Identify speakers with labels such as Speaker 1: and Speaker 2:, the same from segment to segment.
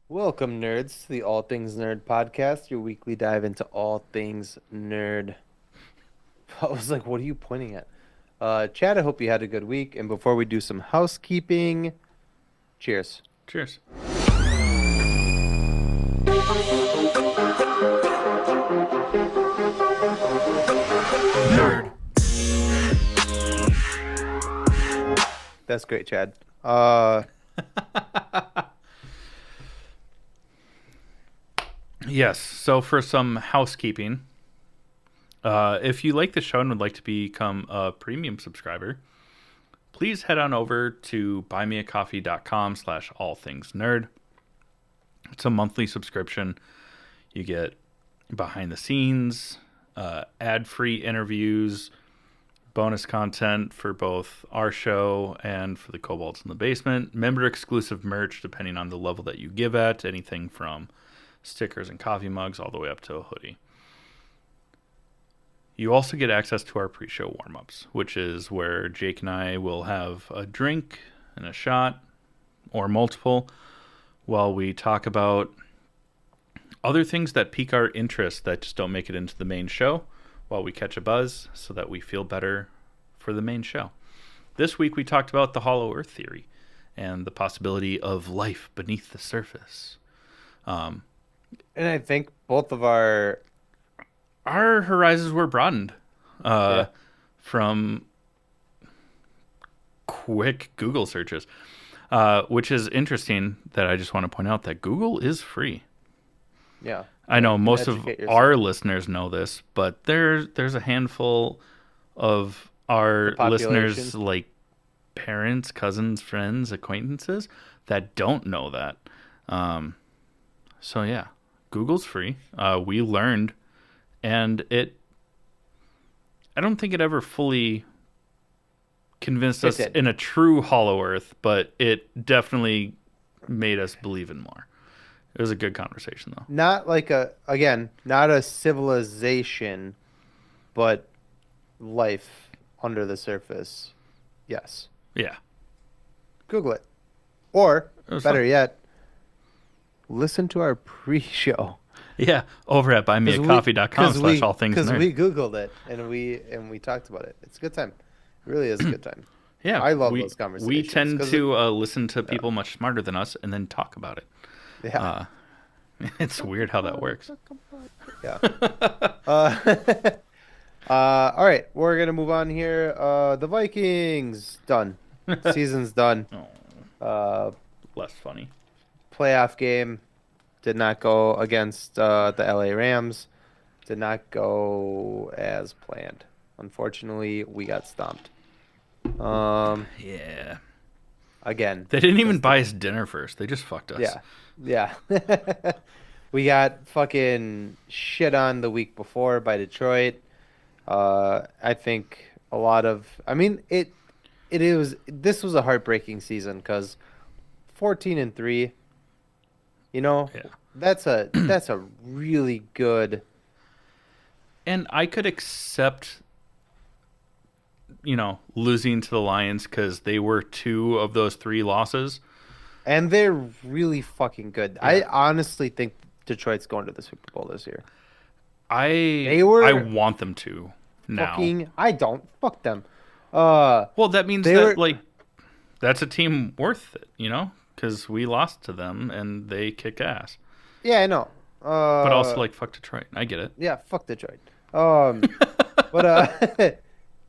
Speaker 1: Welcome, nerds, to the All Things Nerd podcast, your weekly dive into all things nerd. I was like, what are you pointing at? Chad, I hope you had a good week. And before we do some housekeeping, cheers.
Speaker 2: Cheers. Nerd.
Speaker 1: That's great, Chad. Uh,
Speaker 2: Yes, so for some housekeeping, if you like the show and would like to become a premium subscriber, please head on over to buymeacoffee.com/ all things nerd. It's a monthly subscription. You get behind the scenes, ad-free interviews, bonus content for both our show and for the Kobolds in the Basement, member exclusive merch depending on the level that you give at, anything from stickers and coffee mugs all the way up to a hoodie. You also get access to our pre-show warm-ups, which is where Jake and I will have a drink and a shot or multiple while we talk about other things that pique our interest that just don't make it into the main show while we catch a buzz so that we feel better for the main show. This week we talked about the Hollow Earth theory and the possibility of life beneath the surface.
Speaker 1: and I think both of our
Speaker 2: horizons were broadened
Speaker 1: yeah,
Speaker 2: from quick Google searches, which is interesting that I just want to point out that Google is free.
Speaker 1: yeah,
Speaker 2: I know
Speaker 1: you can
Speaker 2: most of
Speaker 1: educate yourself.
Speaker 2: our listeners know this, but there's a handful of
Speaker 1: The
Speaker 2: our
Speaker 1: population.
Speaker 2: listeners, like parents, cousins, friends, acquaintances, that don't know that. Um, so yeah, Google's free. We learned, and I don't think it ever fully convinced
Speaker 1: It
Speaker 2: us
Speaker 1: did.
Speaker 2: in a true Hollow Earth, but it definitely made us believe in more. It was a good conversation, though.
Speaker 1: Not like not a civilization, but life under the surface. Yes.
Speaker 2: Yeah,
Speaker 1: Google it. Or,
Speaker 2: it was fun.
Speaker 1: better yet, listen to our pre-show.
Speaker 2: Yeah, over at
Speaker 1: Because we,
Speaker 2: buymeacoffee.com
Speaker 1: because
Speaker 2: slash
Speaker 1: we,
Speaker 2: all things
Speaker 1: because
Speaker 2: nerd.
Speaker 1: we Googled it and we talked about it. It's a good time. It really is a good time.
Speaker 2: Yeah,
Speaker 1: I love
Speaker 2: we
Speaker 1: those
Speaker 2: we
Speaker 1: conversations
Speaker 2: tend
Speaker 1: because
Speaker 2: to listen to
Speaker 1: yeah,
Speaker 2: people much smarter than us and then talk about it.
Speaker 1: yeah,
Speaker 2: Uh, it's weird how that works.
Speaker 1: yeah. Uh, all right, we're gonna move on here. The Vikings done. Season's done.
Speaker 2: Oh,
Speaker 1: Uh,
Speaker 2: less funny.
Speaker 1: Playoff game did not go against the LA Rams. Did not go as planned. Unfortunately, we got stomped. Um,
Speaker 2: Yeah,
Speaker 1: again,
Speaker 2: they didn't even
Speaker 1: because the
Speaker 2: buy us dinner first. They just fucked us.
Speaker 1: yeah, yeah. We got fucking shit on the week before by Detroit. I think a lot of, I mean, this was a heartbreaking season because 14-3, you know, that's a really good,
Speaker 2: And I could accept, losing to the Lions because they were two of those three losses.
Speaker 1: and they're really fucking good. I
Speaker 2: Yeah,
Speaker 1: honestly think Detroit's going to the Super Bowl this year.
Speaker 2: I
Speaker 1: They
Speaker 2: I
Speaker 1: were
Speaker 2: want them to now.
Speaker 1: I don't, fuck them. Uh,
Speaker 2: Well, that means
Speaker 1: they
Speaker 2: that
Speaker 1: were,
Speaker 2: like that's a team worth it, because we lost to them and they kick ass.
Speaker 1: yeah, I know.
Speaker 2: But also like fuck Detroit. I get it.
Speaker 1: Yeah, fuck Detroit. But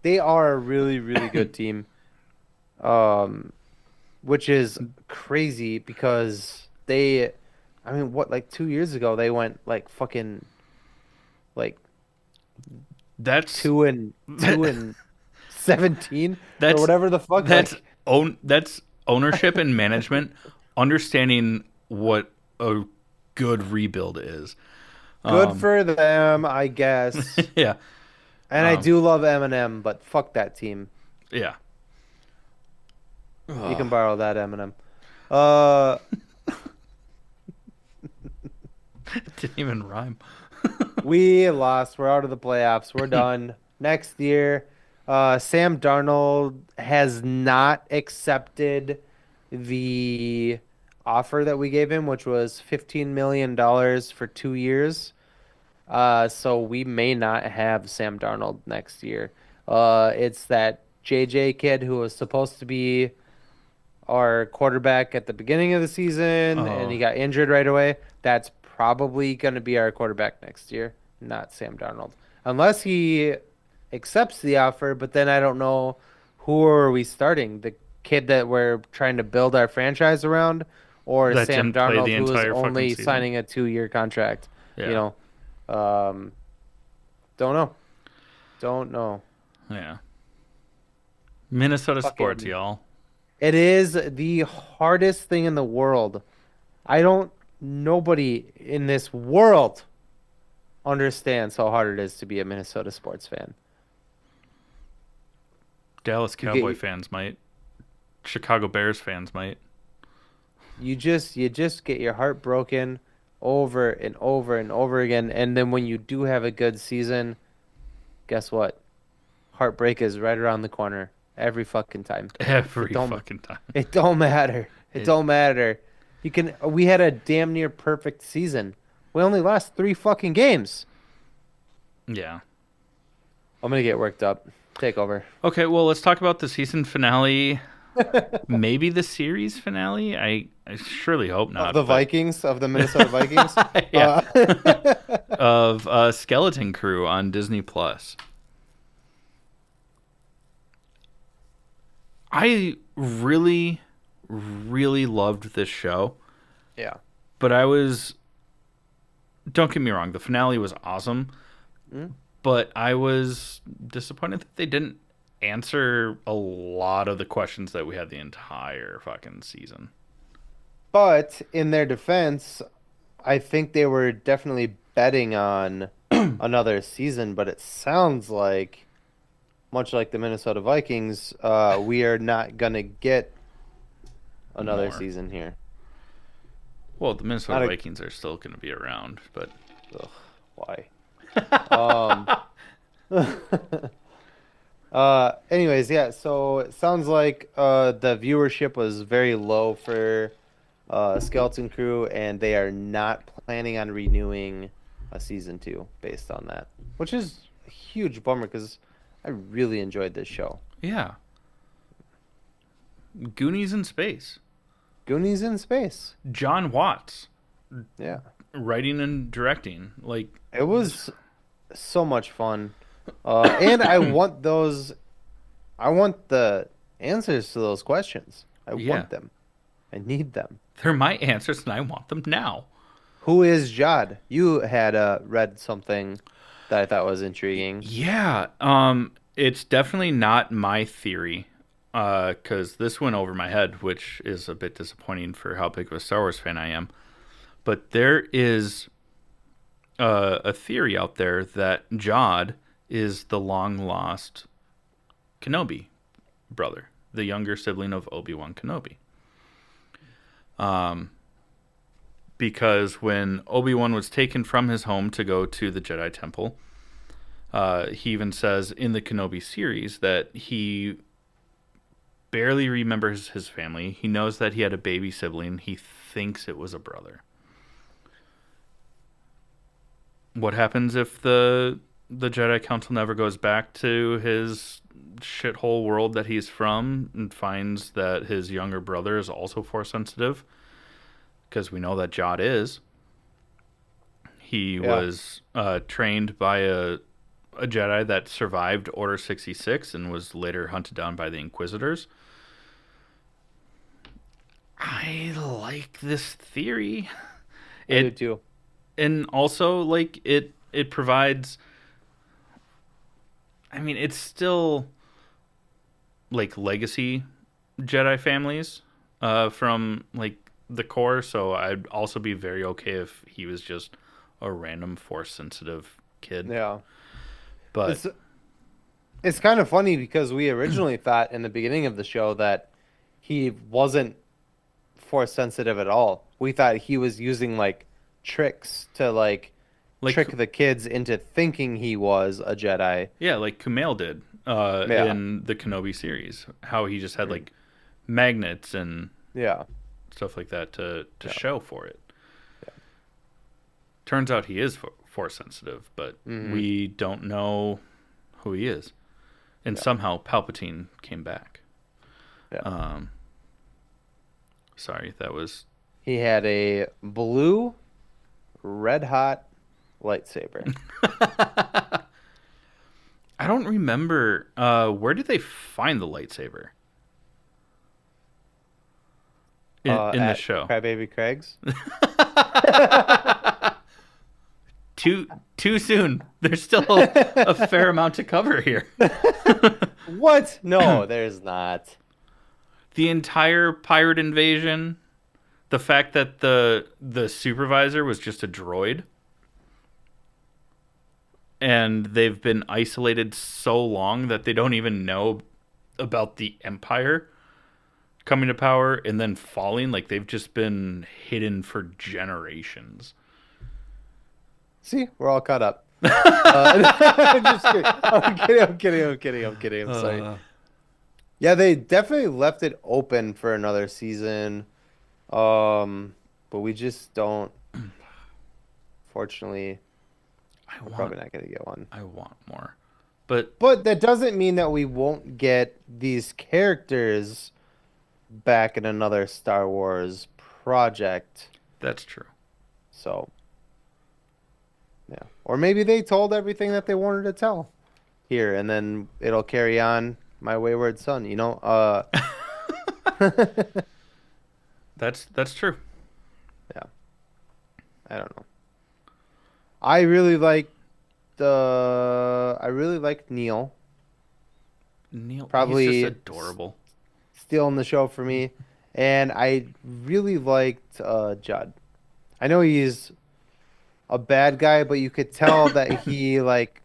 Speaker 1: they are a really, really good team. Um, which is crazy because I mean, what, like 2 years ago they went like fucking like
Speaker 2: That's
Speaker 1: 2-17 or
Speaker 2: that's
Speaker 1: whatever the fuck.
Speaker 2: that's
Speaker 1: Like,
Speaker 2: that's ownership and management understanding what a good rebuild is.
Speaker 1: good
Speaker 2: Um,
Speaker 1: for them, I guess.
Speaker 2: yeah,
Speaker 1: And I
Speaker 2: um,
Speaker 1: do love Eminem, but fuck that team.
Speaker 2: yeah.
Speaker 1: You can
Speaker 2: Ugh.
Speaker 1: borrow that Eminem. Uh,
Speaker 2: Didn't even rhyme.
Speaker 1: we lost. We're out of the playoffs. We're done. Next year, Sam Darnold has not accepted the offer that we gave him, which was $15 million for 2 years. So we may not have Sam Darnold next year. It's that JJ kid who was supposed to be our quarterback at the beginning of the season, and he
Speaker 2: Oh,
Speaker 1: got injured right away. That's probably going to be our quarterback next year, not Sam Darnold. Unless he accepts the offer, but then I don't know who are we starting? The kid that we're trying to build our franchise around, or
Speaker 2: that
Speaker 1: Sam
Speaker 2: didn't play
Speaker 1: Darnold,
Speaker 2: the
Speaker 1: who is
Speaker 2: entire fucking
Speaker 1: only
Speaker 2: season.
Speaker 1: signing a 2 year contract. You
Speaker 2: Yeah,
Speaker 1: know, um, don't know. Don't know.
Speaker 2: yeah. Minnesota sports,
Speaker 1: Fucking,
Speaker 2: y'all.
Speaker 1: it is the hardest thing in the world. I don't, nobody in this world understands how hard it is to be a Minnesota sports fan.
Speaker 2: Dallas
Speaker 1: You
Speaker 2: Cowboy
Speaker 1: get,
Speaker 2: fans might. Chicago Bears fans might.
Speaker 1: you just get your heart broken over and over and over again. And then when you do have a good season, guess what? Heartbreak is right around the corner every fucking time. It
Speaker 2: Every
Speaker 1: don't,
Speaker 2: fucking time.
Speaker 1: it don't matter. It
Speaker 2: It,
Speaker 1: don't matter. We had a damn near perfect season. We only lost 3 fucking games.
Speaker 2: yeah.
Speaker 1: I'm gonna get worked up. Take over.
Speaker 2: Okay, well, let's talk about the season finale. Maybe the series finale. I surely hope
Speaker 1: Of
Speaker 2: not,
Speaker 1: the
Speaker 2: but
Speaker 1: Vikings, of the Minnesota Vikings.
Speaker 2: yeah,
Speaker 1: Uh,
Speaker 2: of Skeleton Crew on Disney Plus. I really, really loved this show,
Speaker 1: yeah.
Speaker 2: but I was. Don't get me wrong, the finale was awesome,
Speaker 1: Mm.
Speaker 2: but I was disappointed that they didn't answer a lot of the questions that we had the entire fucking season.
Speaker 1: But in their defense, I think they were definitely betting on another season, but it sounds like, much like the Minnesota Vikings, we are not gonna get another
Speaker 2: More.
Speaker 1: season here.
Speaker 2: Well, the Minnesota
Speaker 1: Not a,
Speaker 2: Vikings are still going to be around, but
Speaker 1: ugh, why? Um, anyways, yeah, so it sounds like the viewership was very low for Skeleton Crew, and they are not planning on renewing a season two based on that, which is a huge bummer because I really enjoyed this show.
Speaker 2: yeah, Goonies in space.
Speaker 1: Goonies in space.
Speaker 2: John Watts
Speaker 1: Yeah,
Speaker 2: writing and directing. Like,
Speaker 1: it was so much fun. And I want those, I want the answers to those questions. I
Speaker 2: yeah,
Speaker 1: want them. I need them.
Speaker 2: they're my answers and I want them now.
Speaker 1: Who is Jod? You had read something that I thought was intriguing.
Speaker 2: Yeah, it's definitely not my theory, because this went over my head, which is a bit disappointing for how big of a Star Wars fan I am. But there is a theory out there that Jod is the long lost Kenobi brother, the younger sibling of Obi-Wan Kenobi. Because when Obi-Wan was taken from his home to go to the Jedi Temple, he even says in the Kenobi series that he barely remembers his family. He knows that he had a baby sibling. He thinks it was a brother. What happens if the Jedi Council never goes back to his shithole world that he's from and finds that his younger brother is also force sensitive? Because we know that Jod is. He
Speaker 1: Yeah.
Speaker 2: was trained by a Jedi that survived Order 66 and was later hunted down by the Inquisitors. I like this theory.
Speaker 1: I do
Speaker 2: It
Speaker 1: too.
Speaker 2: and also like it provides. I mean, it's still like legacy Jedi families from like the core. So I'd also be very okay if he was just a random force sensitive kid.
Speaker 1: Yeah.
Speaker 2: But
Speaker 1: It's it's kind of funny because we originally thought in the beginning of the show that he wasn't force sensitive at all. We thought he was using like tricks to like
Speaker 2: like
Speaker 1: trick the kids into thinking he was a Jedi.
Speaker 2: yeah, like Kumail did
Speaker 1: Yeah.
Speaker 2: in the Kenobi series, how he just had like magnets and
Speaker 1: Yeah.
Speaker 2: stuff like that to
Speaker 1: Yeah.
Speaker 2: show for it.
Speaker 1: Yeah.
Speaker 2: Turns out he is force sensitive, but
Speaker 1: Hmm.
Speaker 2: we don't know who he is. And
Speaker 1: Yeah.
Speaker 2: somehow Palpatine came back.
Speaker 1: Yeah.
Speaker 2: Um, sorry, that was.
Speaker 1: He had a blue, red hot lightsaber.
Speaker 2: I don't remember. Where did they find the lightsaber in the
Speaker 1: At
Speaker 2: show?
Speaker 1: Crybaby Craig's.
Speaker 2: Too soon. There's still a fair amount to cover here.
Speaker 1: What? No, there's not.
Speaker 2: The entire pirate invasion, the fact that the supervisor was just a droid, and they've been isolated so long that they don't even know about the Empire coming to power and then falling. Like they've just been hidden for generations.
Speaker 1: See, we're all caught up. I'm just kidding. I'm kidding. I'm kidding. I'm kidding. I'm kidding. I'm sorry.
Speaker 2: Uh,
Speaker 1: Yeah, they definitely left it open for another season. But we just don't. Fortunately,
Speaker 2: I
Speaker 1: we're
Speaker 2: want
Speaker 1: probably not gonna get one.
Speaker 2: I want more, but
Speaker 1: But that doesn't mean that we won't get these characters back in another Star Wars project.
Speaker 2: that's true.
Speaker 1: So, yeah. Or maybe they told everything that they wanted to tell here, and then it'll carry on My Wayward Son, you know?
Speaker 2: That's true.
Speaker 1: Yeah, I don't know. I really like I really like Neil.
Speaker 2: Neil, he's just
Speaker 1: Probably
Speaker 2: adorable.
Speaker 1: stealing the show for me. And I really liked Judd. I know he's a bad guy, but you could tell that he like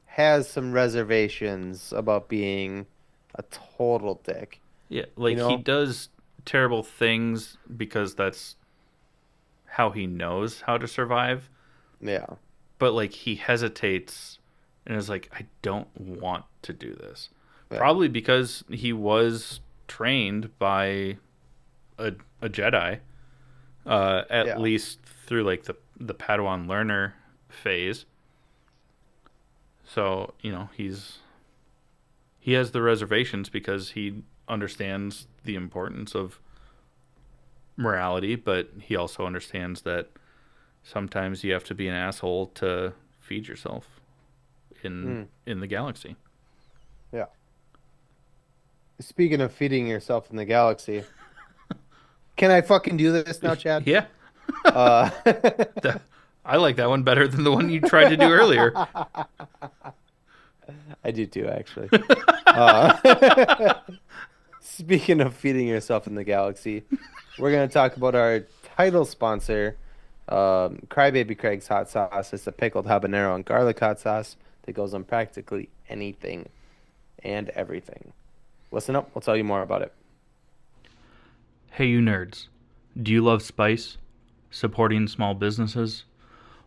Speaker 1: has some reservations about being a total dick.
Speaker 2: Yeah,
Speaker 1: You
Speaker 2: like he
Speaker 1: know?
Speaker 2: does terrible things because that's how he knows how to survive.
Speaker 1: Yeah.
Speaker 2: But like he hesitates and is like, I don't want to do this.
Speaker 1: Yeah.
Speaker 2: Probably because he was trained by a Jedi, at
Speaker 1: Yeah.
Speaker 2: least through like the Padawan learner phase. So he has the reservations because he understands the importance of morality, but he also understands that sometimes you have to be an asshole to feed yourself in
Speaker 1: Mm,
Speaker 2: in the galaxy.
Speaker 1: yeah. Speaking of feeding yourself in the galaxy, can I fucking do this now, Chad?
Speaker 2: Yeah,
Speaker 1: Uh,
Speaker 2: I like that one better than the one you tried to do earlier.
Speaker 1: I do too, actually. Uh, speaking of feeding yourself in the galaxy, we're going to talk about our title sponsor, Crybaby Craig's Hot Sauce. It's a pickled habanero and garlic hot sauce that goes on practically anything and everything. Listen up, we'll tell you more about it.
Speaker 2: Hey, you nerds. Do you love spice? Supporting small businesses?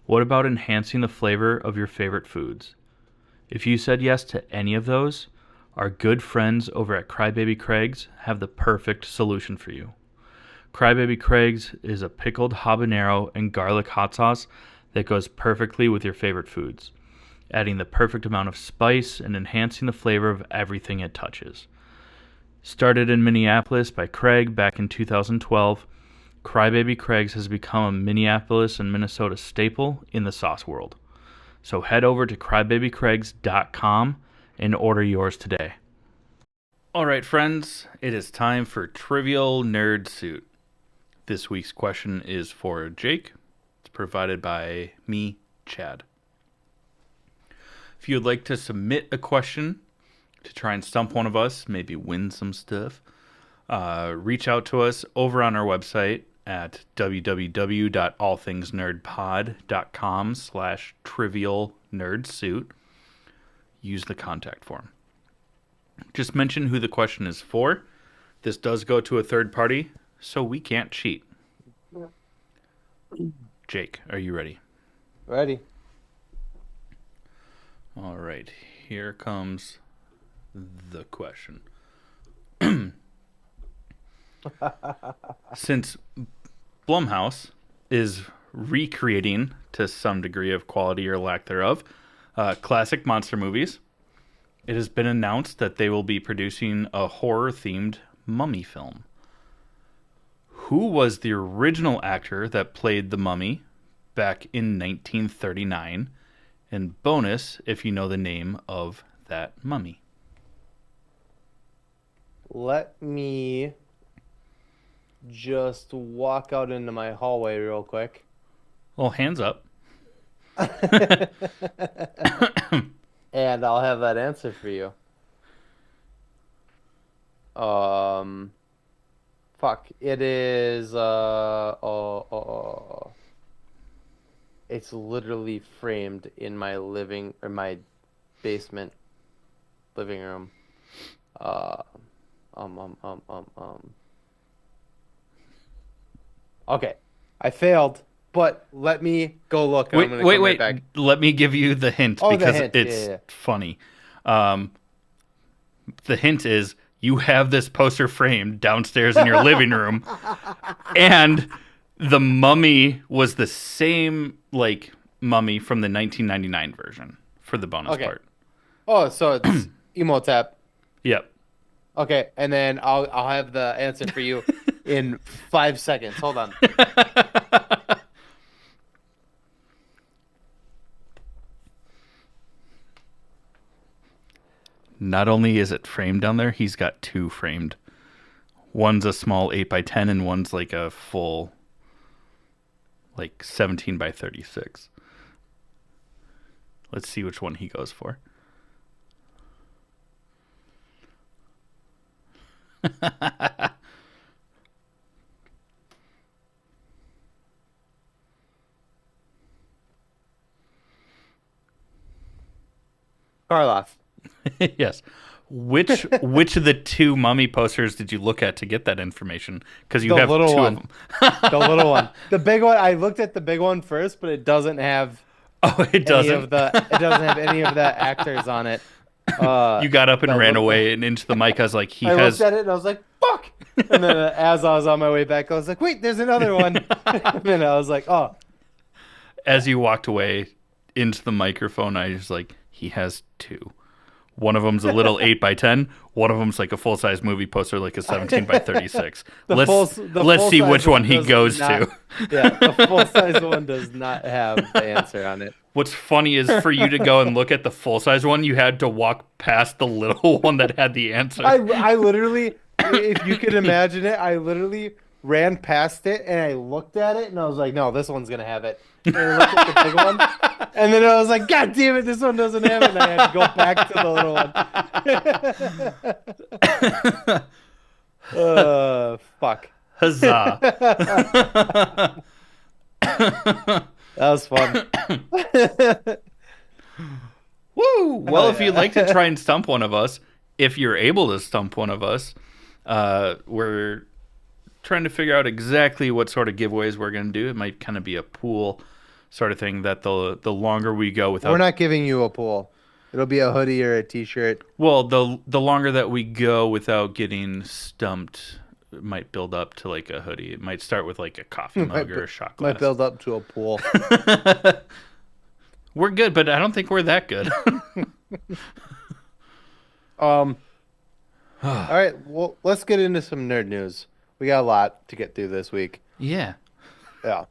Speaker 2: What about enhancing the flavor of your favorite foods? If you said yes to any of those, our good friends over at Crybaby Craig's have the perfect solution for you. Crybaby Craig's is a pickled habanero and garlic hot sauce that goes perfectly with your favorite foods, adding the perfect amount of spice and enhancing the flavor of everything it touches. Started in Minneapolis by Craig back in 2012, Crybaby Craig's has become a Minneapolis and Minnesota staple in the sauce world. So head over to crybabycraigs.com and order yours today. All right, friends, it is time for Trivial Nerd Suit. This week's question is for Jake. It's provided by me, Chad. If you'd like to submit a question to try and stump one of us, maybe win some stuff, reach out to us over on our website at www.allthingsnerdpod.com/trivial nerdsuit. Use the contact form. Just mention who the question is for. This does go to a third party, so we can't cheat. Jake, are you ready?
Speaker 1: Ready?
Speaker 2: All right, here comes the question. Since Blumhouse is recreating, to some degree of quality or lack thereof, classic monster movies, it has been announced that they will be producing a horror themed mummy film. Who was the original actor that played the mummy back in 1939? And bonus if you know the name of that mummy.
Speaker 1: Let me just walk out into my hallway real quick.
Speaker 2: Well, hands up.
Speaker 1: And I'll have that answer for you. Um, fuck. It is it's literally framed in my living or my basement living room. Uh um um um um um. Okay. I failed, but let me go look and I'm
Speaker 2: Wait,
Speaker 1: gonna
Speaker 2: wait,
Speaker 1: come right
Speaker 2: wait.
Speaker 1: back.
Speaker 2: Let me give you the hint
Speaker 1: Oh, the
Speaker 2: because
Speaker 1: hint. Yeah,
Speaker 2: it's
Speaker 1: yeah.
Speaker 2: funny. Um, the hint is you have this poster framed downstairs in your living room, and the mummy was the same like mummy from the 1999 version for the bonus
Speaker 1: Okay.
Speaker 2: part.
Speaker 1: Oh, so it's Emotep.
Speaker 2: Yep.
Speaker 1: Okay, and then I'll have the answer for you in 5 seconds. Hold on.
Speaker 2: Not only is it framed down there, he's got two framed. One's a small 8 by 10 and one's like a full like 17 by 36. Let's see which one he goes for.
Speaker 1: Karloff.
Speaker 2: Yes. Which of the two mummy posters did you look at to get that information? Because you
Speaker 1: The
Speaker 2: have
Speaker 1: little
Speaker 2: two of
Speaker 1: one.
Speaker 2: them.
Speaker 1: The little one. The big one, I looked at the big one first, but
Speaker 2: Oh, it doesn't.
Speaker 1: it doesn't have any of the actors on it. Uh
Speaker 2: You got up and
Speaker 1: I
Speaker 2: ran
Speaker 1: looked at
Speaker 2: away and into the mic. I was like, he
Speaker 1: I looked
Speaker 2: has.
Speaker 1: at it and I was like, fuck. And then as I was on my way back, I was like, wait, there's another one. And then I was like, oh,
Speaker 2: As you walked away into the microphone, I was like, he has two. One of them's a little 8 by 10. One of them's like a full size movie poster, like a 17 by 36.
Speaker 1: the
Speaker 2: Let's
Speaker 1: full
Speaker 2: see
Speaker 1: size
Speaker 2: which one he
Speaker 1: does
Speaker 2: goes
Speaker 1: not,
Speaker 2: to.
Speaker 1: yeah, the full size one does not have the answer on it.
Speaker 2: What's funny is for you to go and look at the full size one, you had to walk past the little one that had the answer.
Speaker 1: I literally, if you could imagine it, I literally ran past it and I looked at it and I was like, no, this one's gonna have it. And I looked at the big one, and then I was like, God damn it, this one doesn't have it. And I had to go back to the little one. Fuck.
Speaker 2: Huzzah.
Speaker 1: That was fun.
Speaker 2: Woo! Well, if you'd
Speaker 1: Yeah.
Speaker 2: like to try and stump one of us, if you're able to stump one of us, we're trying to figure out exactly what sort of giveaways we're going to do. It might kind of be a pool sort of thing that the longer we go
Speaker 1: We're
Speaker 2: without.
Speaker 1: not giving you a pool. It'll be a hoodie or a t-shirt.
Speaker 2: Well, the longer that we go without getting stumped, it might build up to like a hoodie. It might start with like a coffee
Speaker 1: Might,
Speaker 2: mug or a shot
Speaker 1: might
Speaker 2: glass.
Speaker 1: build up to a pool.
Speaker 2: We're good, but I don't think we're that good.
Speaker 1: All right, well, let's get into some nerd news. We got a lot to get through this week.
Speaker 2: Yeah.
Speaker 1: Yeah.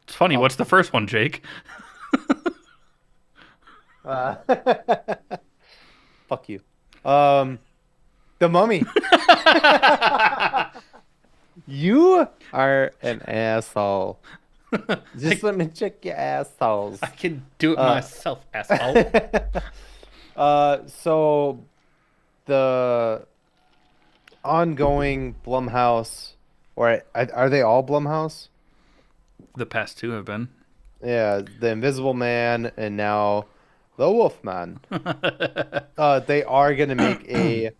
Speaker 2: It's funny. What's the first one, Jake?
Speaker 1: Uh, fuck you. The Mummy. You are an asshole. Just let me check your assholes.
Speaker 2: I can do it
Speaker 1: Uh,
Speaker 2: myself, asshole.
Speaker 1: So the ongoing Blumhouse, or are they all Blumhouse?
Speaker 2: The past two have been.
Speaker 1: Yeah, the Invisible Man and now the Wolfman. They are gonna make a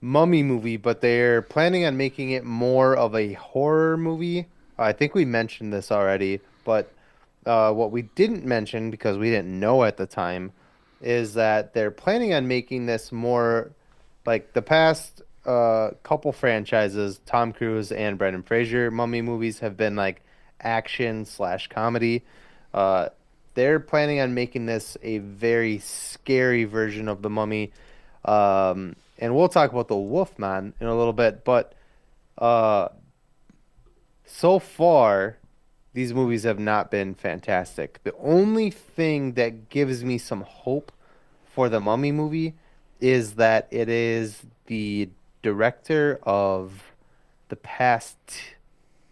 Speaker 1: mummy movie, but they're planning on making it more of a horror movie. I think we mentioned this already, but what we didn't mention because we didn't know at the time is that they're planning on making this more like the past. couple franchises, Tom Cruise and Brendan Fraser Mummy movies have been like action slash comedy. Uh, they're planning on making this a very scary version of the Mummy. And we'll talk about the Wolfman in a little bit, but uh, so far, these movies have not been fantastic. The only thing that gives me some hope for the Mummy movie is that it is the director of the past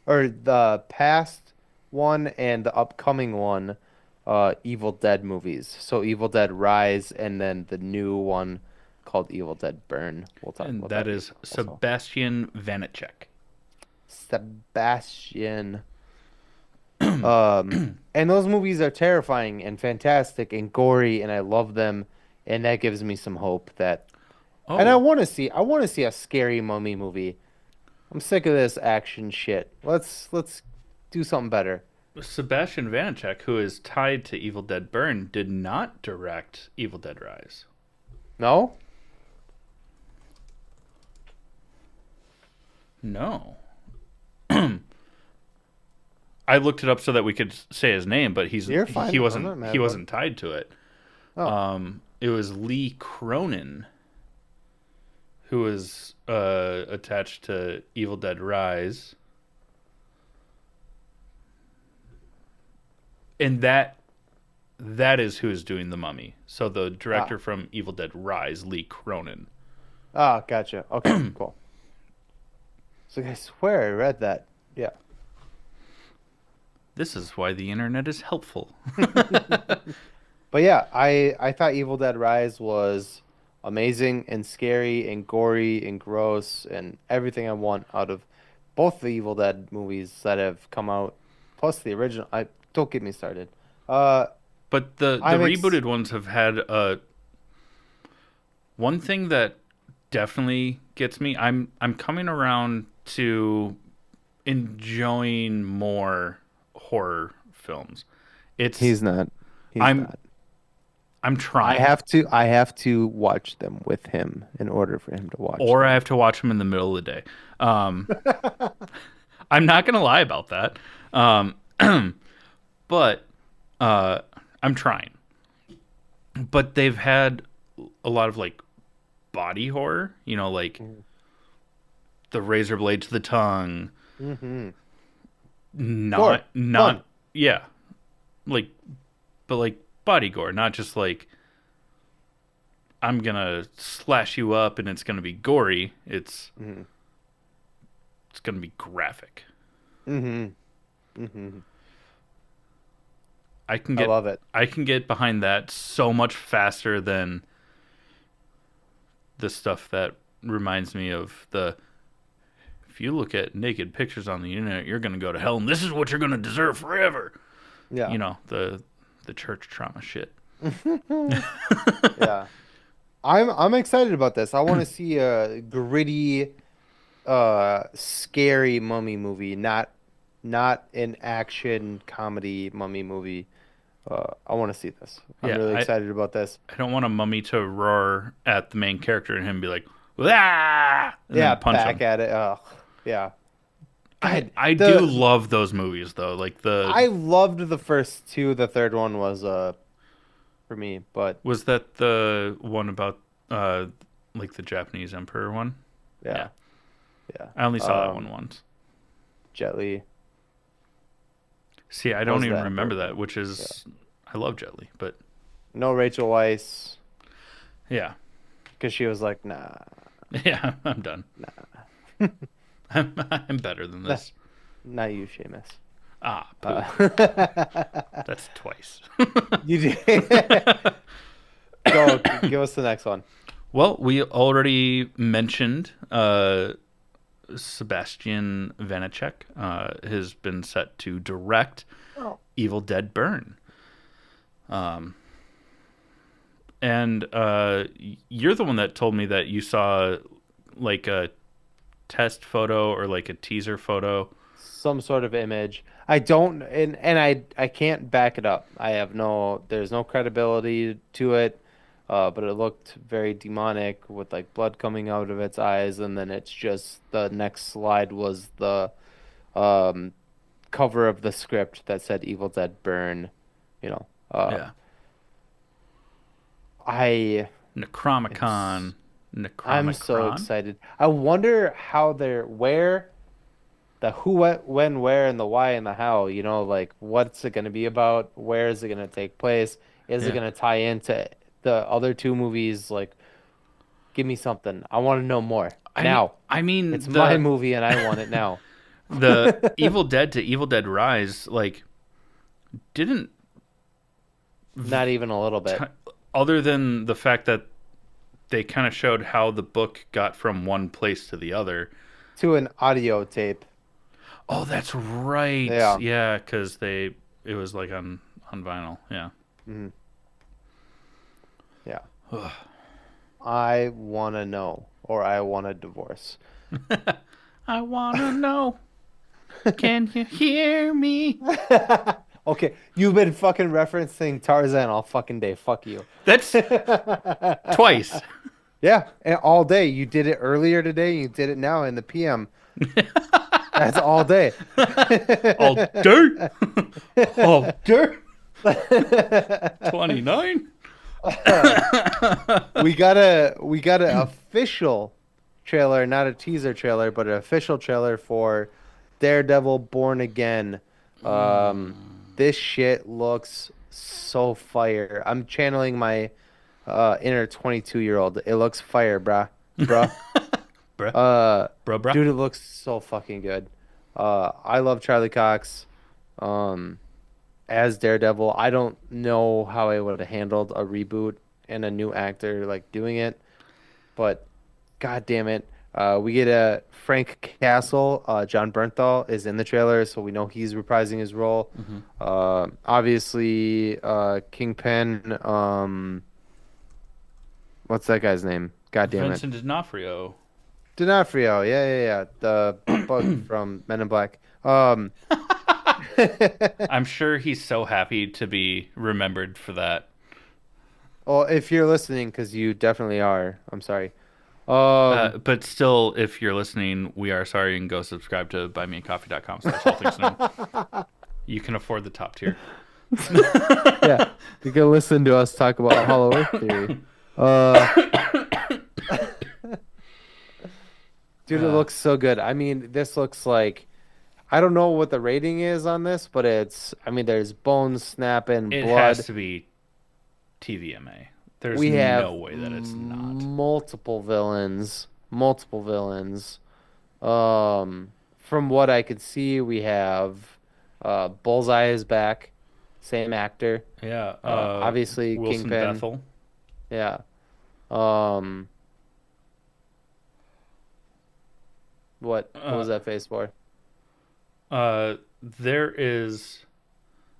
Speaker 1: or the past one and the upcoming one, Evil Dead movies. So Evil Dead Rise and then the new one called Evil Dead Burn. We'll talk
Speaker 2: And
Speaker 1: about
Speaker 2: that
Speaker 1: that
Speaker 2: is
Speaker 1: also.
Speaker 2: Sebastian Vanacek.
Speaker 1: Sebastian. And those movies are terrifying and fantastic and gory, and I love them, and that gives me some hope that. And
Speaker 2: Oh,
Speaker 1: I want to see a scary mummy movie. I'm sick of this action shit. Let's do something better.
Speaker 2: Sebastian Vanacek, who is tied to Evil Dead Burn, did not direct Evil Dead Rise.
Speaker 1: No?
Speaker 2: No. I looked it up so that we could say his name, but
Speaker 1: You're
Speaker 2: he
Speaker 1: fine. I'm
Speaker 2: wasn't
Speaker 1: not mad
Speaker 2: he
Speaker 1: about it.
Speaker 2: wasn't tied to it.
Speaker 1: Oh,
Speaker 2: It was Lee Cronin who was attached to Evil Dead Rise, and that is who is doing the Mummy. So the
Speaker 1: ah,
Speaker 2: director from Evil Dead Rise, Lee Cronin.
Speaker 1: gotcha. Okay, cool. So I swear I read that. Yeah.
Speaker 2: This is why the internet is helpful.
Speaker 1: But yeah, I thought Evil Dead Rise was amazing and scary and gory and gross and everything I want out of both the Evil Dead movies that have come out, plus the original. I don't get me started. Uh,
Speaker 2: But the
Speaker 1: I'm ex
Speaker 2: rebooted ones have had one thing that definitely gets me. I'm coming around to enjoying more horror films. It's
Speaker 1: He's not. He's
Speaker 2: I'm
Speaker 1: not.
Speaker 2: I'm trying,
Speaker 1: I have to watch them with him in order for him to watch
Speaker 2: or I
Speaker 1: them.
Speaker 2: have to watch them in the middle of the day. Um, I'm not gonna lie about that. Um, but uh, I'm trying. But they've had a lot of like body horror, like the razor blade to the tongue,
Speaker 1: Mm-hmm. Gore.
Speaker 2: not
Speaker 1: Fun.
Speaker 2: yeah, like but like body gore, not just like I'm gonna slash you up and it's gonna be gory.
Speaker 1: Mm-hmm.
Speaker 2: It's gonna be graphic.
Speaker 1: Mm-hmm. Mm-hmm.
Speaker 2: I can
Speaker 1: I
Speaker 2: get
Speaker 1: love it.
Speaker 2: I can get behind that so much faster than the stuff that reminds me of the if you look at naked pictures on the internet, you're gonna go to hell and this is what you're gonna deserve forever.
Speaker 1: Yeah.
Speaker 2: The church trauma shit.
Speaker 1: Yeah. I'm excited about this. I want to see a gritty, scary mummy movie, not an action comedy mummy movie. I want to see this. I'm
Speaker 2: Yeah,
Speaker 1: really
Speaker 2: I
Speaker 1: excited about this.
Speaker 2: I don't want a mummy to roar at the main character and him be like, ah, and
Speaker 1: Yeah,
Speaker 2: then punch
Speaker 1: back
Speaker 2: him.
Speaker 1: at it. Yeah. God,
Speaker 2: I do
Speaker 1: the
Speaker 2: love those movies though. Like
Speaker 1: I loved the first two. The third one was for me, but
Speaker 2: was that the one about uh like the Japanese emperor one? Yeah,
Speaker 1: yeah, yeah.
Speaker 2: I only saw that one once.
Speaker 1: Jet Li
Speaker 2: See, I don't
Speaker 1: was
Speaker 2: even
Speaker 1: the
Speaker 2: remember
Speaker 1: emperor.
Speaker 2: that, which
Speaker 1: Yeah.
Speaker 2: is I love Jet Li, but
Speaker 1: No Rachel Weisz
Speaker 2: yeah,
Speaker 1: because she was like, nah,
Speaker 2: yeah, I'm done.
Speaker 1: nah,
Speaker 2: I'm better than
Speaker 1: nah,
Speaker 2: this.
Speaker 1: not you, Seamus.
Speaker 2: Ah,
Speaker 1: Uh,
Speaker 2: poop. That's twice.
Speaker 1: you did. Go, give us the next one.
Speaker 2: Well, we already mentioned Sebastian Vanacek has been set to direct
Speaker 1: Oh.
Speaker 2: Evil Dead Burn. And you're the one that told me that you saw like a test photo or like a teaser photo.
Speaker 1: Some sort of image. I don't, and I can't back it up. I have no, there's no credibility to it. but it looked very demonic with like blood coming out of its eyes, and then it's just the next slide was the um, cover of the script that said Evil Dead Burn. You know,
Speaker 2: Yeah.
Speaker 1: I am
Speaker 2: Necromicon.
Speaker 1: I'm so
Speaker 2: Necromicron.
Speaker 1: excited. I wonder how they're where the who, what, when, where, and the why and the how. You know, like what's it going to be about? Where is it going to take place? Is it
Speaker 2: Yeah.
Speaker 1: going to tie into the other two movies? Like, give me something. I want to know more now.
Speaker 2: I mean
Speaker 1: It's my
Speaker 2: the
Speaker 1: movie and I want it now.
Speaker 2: the Evil Dead to Evil Dead Rise like didn't
Speaker 1: Not even a little
Speaker 2: t-
Speaker 1: bit.
Speaker 2: other than the fact that they kind of showed how the book got from one place to the other.
Speaker 1: To an audio tape.
Speaker 2: Oh, that's right.
Speaker 1: Yeah.
Speaker 2: Yeah, because it was like on vinyl. Yeah.
Speaker 1: Mhm. Yeah. I want to know, or I want a divorce.
Speaker 2: I wanna know. Can you hear me?
Speaker 1: Okay, you've been fucking referencing Tarzan all fucking day. Fuck you.
Speaker 2: That's twice.
Speaker 1: Yeah, and all day. You did it earlier today. You did it now in the PM. That's all day.
Speaker 2: All dirt. All dirt. 29.
Speaker 1: We got a official trailer, not a teaser trailer, but an official trailer for Daredevil Born Again. This shit looks so fire. I'm channeling my inner 22-year-old. It looks fire, bruh.
Speaker 2: Bruh.
Speaker 1: Uh,
Speaker 2: Bruh.
Speaker 1: dude, it looks so fucking good. I love Charlie Cox. Um, as Daredevil. I don't know how I would have handled a reboot and a new actor like doing it, but god damn it. We get a Frank Castle. John Bernthal is in the trailer, so we know he's reprising his role.
Speaker 2: Mm-hmm.
Speaker 1: Obviously, Kingpin. What's that guy's name? God damn it.
Speaker 2: Vincent D'Onofrio.
Speaker 1: D'Onofrio. Yeah, yeah, yeah. The bug from Men in Black.
Speaker 2: I'm sure he's so happy to be remembered for that.
Speaker 1: Well, if you're listening, because you definitely are, I'm sorry. Um,
Speaker 2: But still, if you're listening, we are sorry and go subscribe to buymeacoffee.com/allthingsnow. You can afford the top tier.
Speaker 1: yeah, you can listen to us talk about Hollow Earth theory. Uh, dude, it
Speaker 2: Uh,
Speaker 1: looks so good. I mean, this looks like I don't know what the rating is on this, but I mean, there's bones snapping,
Speaker 2: it has
Speaker 1: blood.
Speaker 2: to be TVMA. There's
Speaker 1: We
Speaker 2: no
Speaker 1: have
Speaker 2: way that it's not.
Speaker 1: multiple villains, multiple villains. From what I could see, we have Bullseye is back, same actor.
Speaker 2: Yeah,
Speaker 1: Obviously
Speaker 2: Wilson
Speaker 1: Kingpin.
Speaker 2: Bethel.
Speaker 1: Yeah. Um, what
Speaker 2: Uh,
Speaker 1: was that face for?
Speaker 2: there is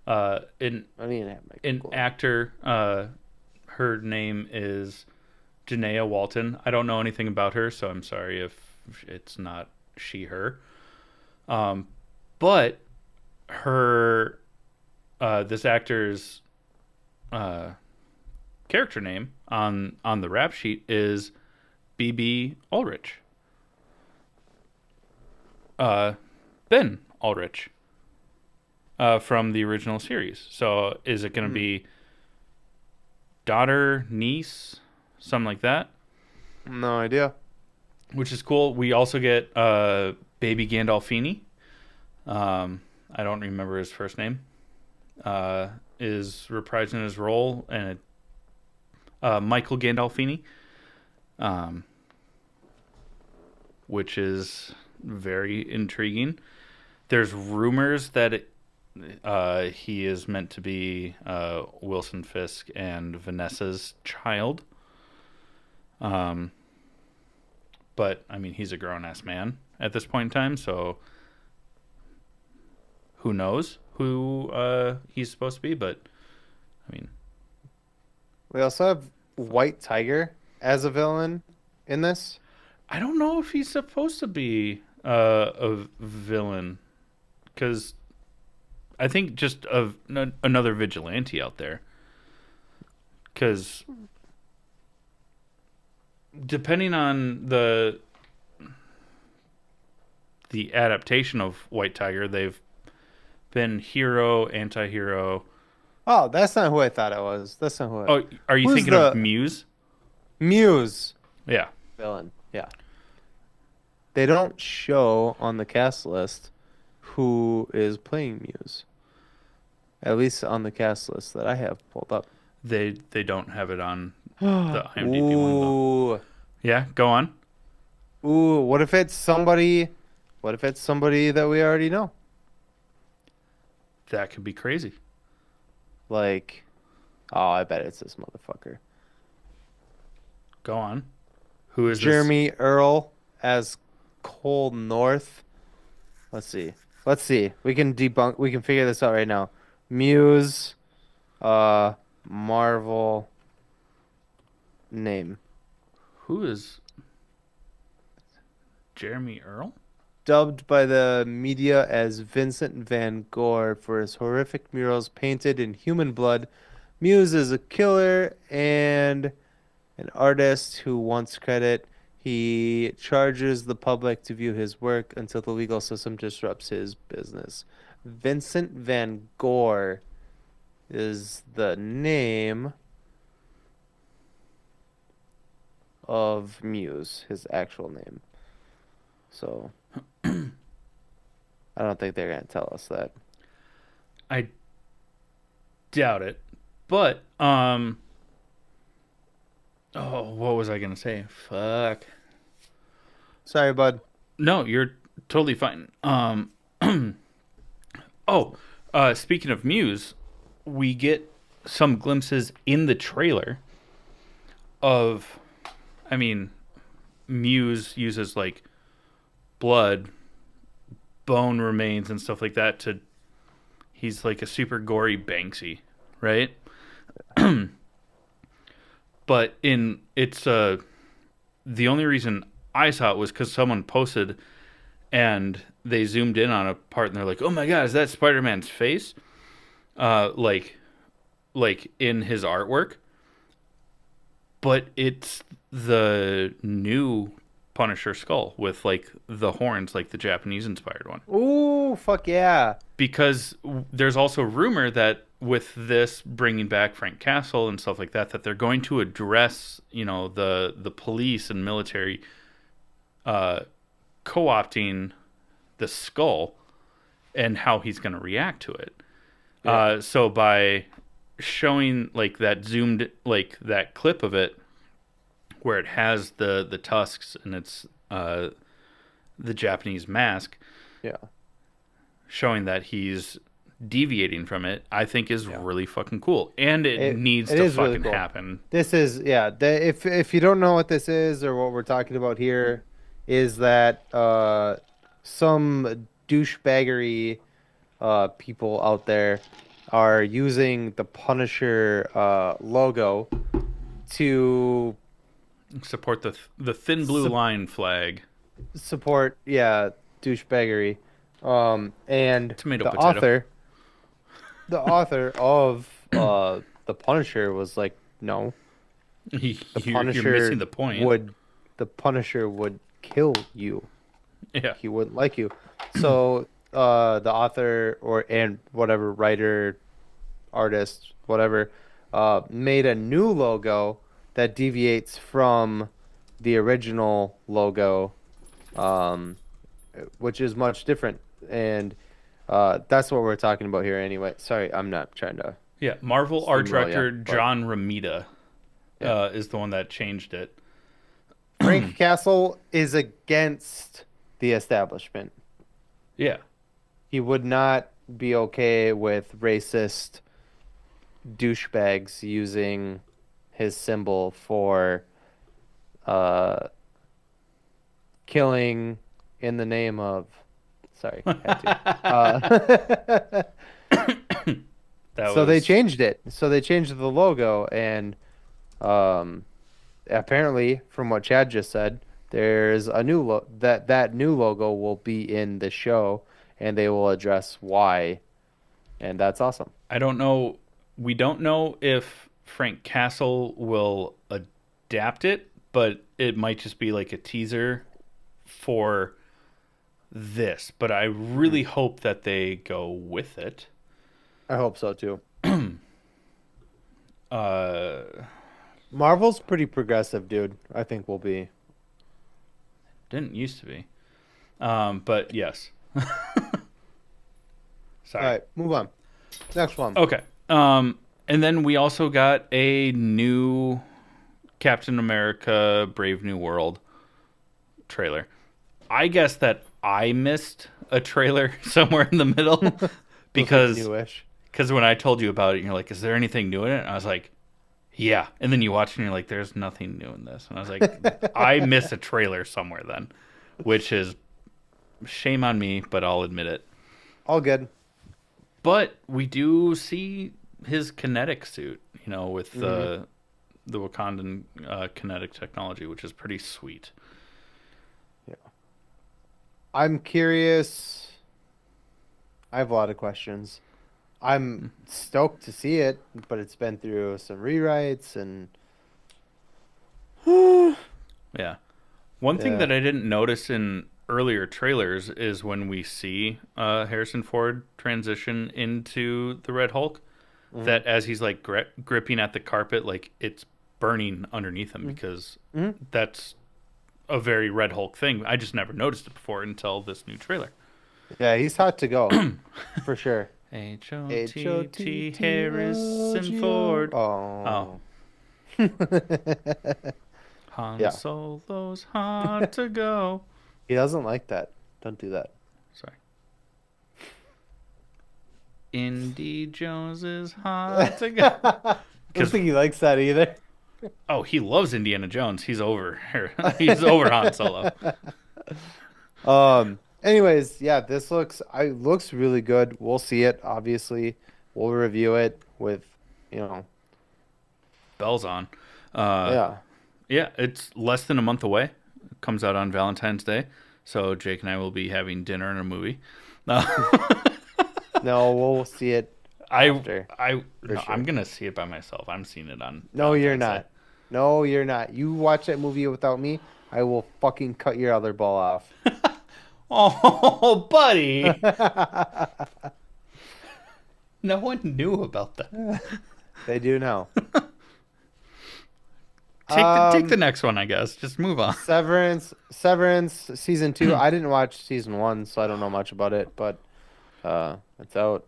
Speaker 2: an
Speaker 1: I don't even have my
Speaker 2: an
Speaker 1: Google.
Speaker 2: actor. Her name is Janaea Walton. I don't know anything about her, so I'm sorry if it's not she her. Um, but her this actor's uh, character name on the rap sheet is BB Ulrich. Uh, Ben Ulrich from the original series. So is it going to
Speaker 1: Hmm,
Speaker 2: be daughter, niece, something like that?
Speaker 1: no idea.
Speaker 2: Which is cool. We also get baby Gandolfini. I don't remember his first name. Uh, is reprising his role, and Michael Gandolfini, um, which is very intriguing. There's rumors that he is meant to be Wilson Fisk and Vanessa's child. Um, but I mean, he's a grown ass man at this point in time, so who knows who he's supposed to be? But I mean,
Speaker 1: We also have White Tiger as a villain in this.
Speaker 2: I don't know if he's supposed to be a villain because I think just another vigilante out there. Because depending on the adaptation of White Tiger, they've been hero, anti-hero.
Speaker 1: Oh, that's not who I thought it was. That's not who
Speaker 2: Oh, are you
Speaker 1: who's
Speaker 2: thinking of
Speaker 1: the
Speaker 2: Muse?
Speaker 1: Muse
Speaker 2: Yeah,
Speaker 1: villain? Yeah. They don't show on the cast list who is playing Muse. At least on the cast list that I have pulled up.
Speaker 2: they don't have it on the IMDb one though.
Speaker 1: Ooh.
Speaker 2: Yeah, go on.
Speaker 1: Ooh, what if it's somebody that we already know?
Speaker 2: That could be crazy.
Speaker 1: Like, oh, I bet it's this motherfucker.
Speaker 2: Go on. Who is this?
Speaker 1: Jeremy Earl as Cole North. Let's see. Let's see. We can figure this out right now. Muse, uh, Marvel name.
Speaker 2: Who is Jeremy Earl?
Speaker 1: Dubbed by the media as Vincent Van Gogh for his horrific murals painted in human blood, Muse is a killer and an artist who wants credit. He charges the public to view his work until the legal system disrupts his business. Vincent Van Gogh is the name of Muse, his actual name. So I don't think they're gonna tell us that.
Speaker 2: I doubt it. But oh, what was I gonna say? Fuck.
Speaker 1: Sorry, bud.
Speaker 2: No, you're totally fine. Oh, speaking of Muse, we get some glimpses in the trailer of, I mean, Muse uses like blood, bone remains, and stuff like that to. He's like a super gory Banksy, right? But in it's the only reason I saw it was because someone posted and they zoomed in on a part and they're like, "Oh my god, is that Spider-Man's face?" Uh, like like in his artwork, but it's the new Punisher skull with like the horns, like the Japanese inspired one.
Speaker 1: Ooh, fuck yeah.
Speaker 2: Because there's also rumor that with this bringing back Frank Castle and stuff like that, that they're going to address, you know, the police and military uh, co-opting the skull and how he's going to react to it.
Speaker 1: Yeah.
Speaker 2: So by showing like that zoomed like that clip of it where it has the tusks and it's the Japanese mask
Speaker 1: Yeah.
Speaker 2: showing that he's deviating from it, I think is
Speaker 1: Yeah.
Speaker 2: really fucking cool, and it needs
Speaker 1: It
Speaker 2: to
Speaker 1: is really
Speaker 2: fucking
Speaker 1: cool.
Speaker 2: happen.
Speaker 1: This is yeah. If you don't know what this is or what we're talking about here, is that some douchebaggery people out there are using the Punisher logo to
Speaker 2: Support the thin blue
Speaker 1: su
Speaker 2: line flag.
Speaker 1: support yeah douchebaggery. And
Speaker 2: Tomato
Speaker 1: the
Speaker 2: potato.
Speaker 1: author of the Punisher was like, no, the
Speaker 2: You're missing
Speaker 1: Punisher
Speaker 2: the point.
Speaker 1: would the Punisher would kill you.
Speaker 2: Yeah.
Speaker 1: He wouldn't like you. So the author or and whatever writer, artist, whatever, made a new logo that deviates from the original logo, um, which is much different. And that's what we're talking about here anyway. Sorry, I'm not trying to
Speaker 2: Yeah. Marvel art
Speaker 1: steamroll you,
Speaker 2: director
Speaker 1: but
Speaker 2: John Romita
Speaker 1: yeah.
Speaker 2: is the one that changed it.
Speaker 1: Frank Castle is against the establishment.
Speaker 2: Yeah.
Speaker 1: He would not be okay with racist douchebags using his symbol for uh killing in the name of sorry, had to.
Speaker 2: That
Speaker 1: So they
Speaker 2: was
Speaker 1: changed it. So they changed the logo and um apparently from what Chad just said, there's a new that new logo will be in the show and they will address why and that's awesome.
Speaker 2: I don't know. We don't know if Frank Castle will adapt it but it might just be like a teaser for this. But I
Speaker 1: Mhm.
Speaker 2: really hope that they go with it.
Speaker 1: I hope so too.
Speaker 2: Uh,
Speaker 1: Marvel's pretty progressive, dude. I think we'll be.
Speaker 2: didn't used to be. But yes.
Speaker 1: All
Speaker 2: Sorry.
Speaker 1: right, move on. Next one.
Speaker 2: Okay. And then we also got a new Captain America Brave New World trailer. I guess that I missed a trailer somewhere in the middle
Speaker 1: Nothing
Speaker 2: because
Speaker 1: newish.
Speaker 2: when I told you about it, you're like, "Is there anything new in it?" And I was like, "Yeah." And then you watch it and you're like, "There's nothing new in this." And I was like, "I missed a trailer somewhere then," which is shame on me, but I'll admit it.
Speaker 1: All good.
Speaker 2: But we do see his kinetic suit, with
Speaker 1: Hmm.
Speaker 2: the Wakandan kinetic technology, which is pretty sweet.
Speaker 1: Yeah. I'm curious. I have a lot of questions. I'm stoked to see it, but it's been through some rewrites and
Speaker 2: Yeah. One thing
Speaker 1: yeah.
Speaker 2: that I didn't notice in earlier trailers is when we see Harrison Ford transition into the Red Hulk,
Speaker 1: Hmm.
Speaker 2: that as he's like gripping at the carpet, like it's burning underneath him because
Speaker 1: Hmm.
Speaker 2: that's a very Red Hulk thing. I just never noticed it before until this new trailer.
Speaker 1: Yeah, he's hot to go for sure.
Speaker 2: H O
Speaker 1: H O
Speaker 2: T
Speaker 1: T
Speaker 2: T
Speaker 1: T O
Speaker 2: Harrison
Speaker 1: G O.
Speaker 2: Ford. Oh,
Speaker 1: Oh.
Speaker 2: Han
Speaker 1: Yeah.
Speaker 2: Solo's hard to go.
Speaker 1: He doesn't like that. Don't do that.
Speaker 2: Sorry. Indy Jones is hard to go.
Speaker 1: I don't
Speaker 2: Because
Speaker 1: think he likes that either.
Speaker 2: he loves Indiana Jones. He's over. He's over Han Solo.
Speaker 1: Anyways, yeah, this looks really good. We'll see it, obviously. We'll review it with, you know,
Speaker 2: Bells on. Uh,
Speaker 1: yeah.
Speaker 2: yeah, it's less than a month away. It comes out on Valentine's Day, so Jake and I will be having dinner and a movie. Uh,
Speaker 1: No, we'll see it
Speaker 2: I
Speaker 1: after for
Speaker 2: no, I'm
Speaker 1: sure.
Speaker 2: gonna see it by myself. I'm seeing it on
Speaker 1: No, you're
Speaker 2: Valentine's Day.
Speaker 1: not. No, you're not. You watch that movie without me, I will fucking cut your other ball off.
Speaker 2: Oh, buddy! No one knew about that.
Speaker 1: They do now.
Speaker 2: Take the
Speaker 1: Um,
Speaker 2: next one, I guess. Just move on.
Speaker 1: Severance season two. I didn't watch season one, so I don't know much about it, but it's out.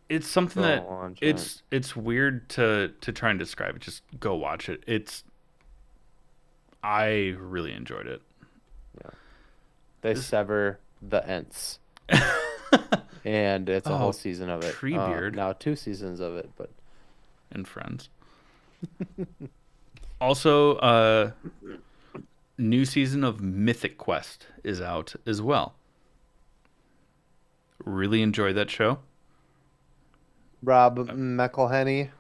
Speaker 2: It's something
Speaker 1: Go
Speaker 2: that
Speaker 1: watch it.
Speaker 2: it's weird to try and describe it. Just go watch it. I really enjoyed it.
Speaker 1: Yeah. They
Speaker 2: This,
Speaker 1: sever the ents, and it's a whole
Speaker 2: oh,
Speaker 1: season of it.
Speaker 2: Treebeard
Speaker 1: Now two seasons of it, but
Speaker 2: and Friends. Also, new season of Mythic Quest is out as well. Really enjoyed that show.
Speaker 1: Rob McElhenney.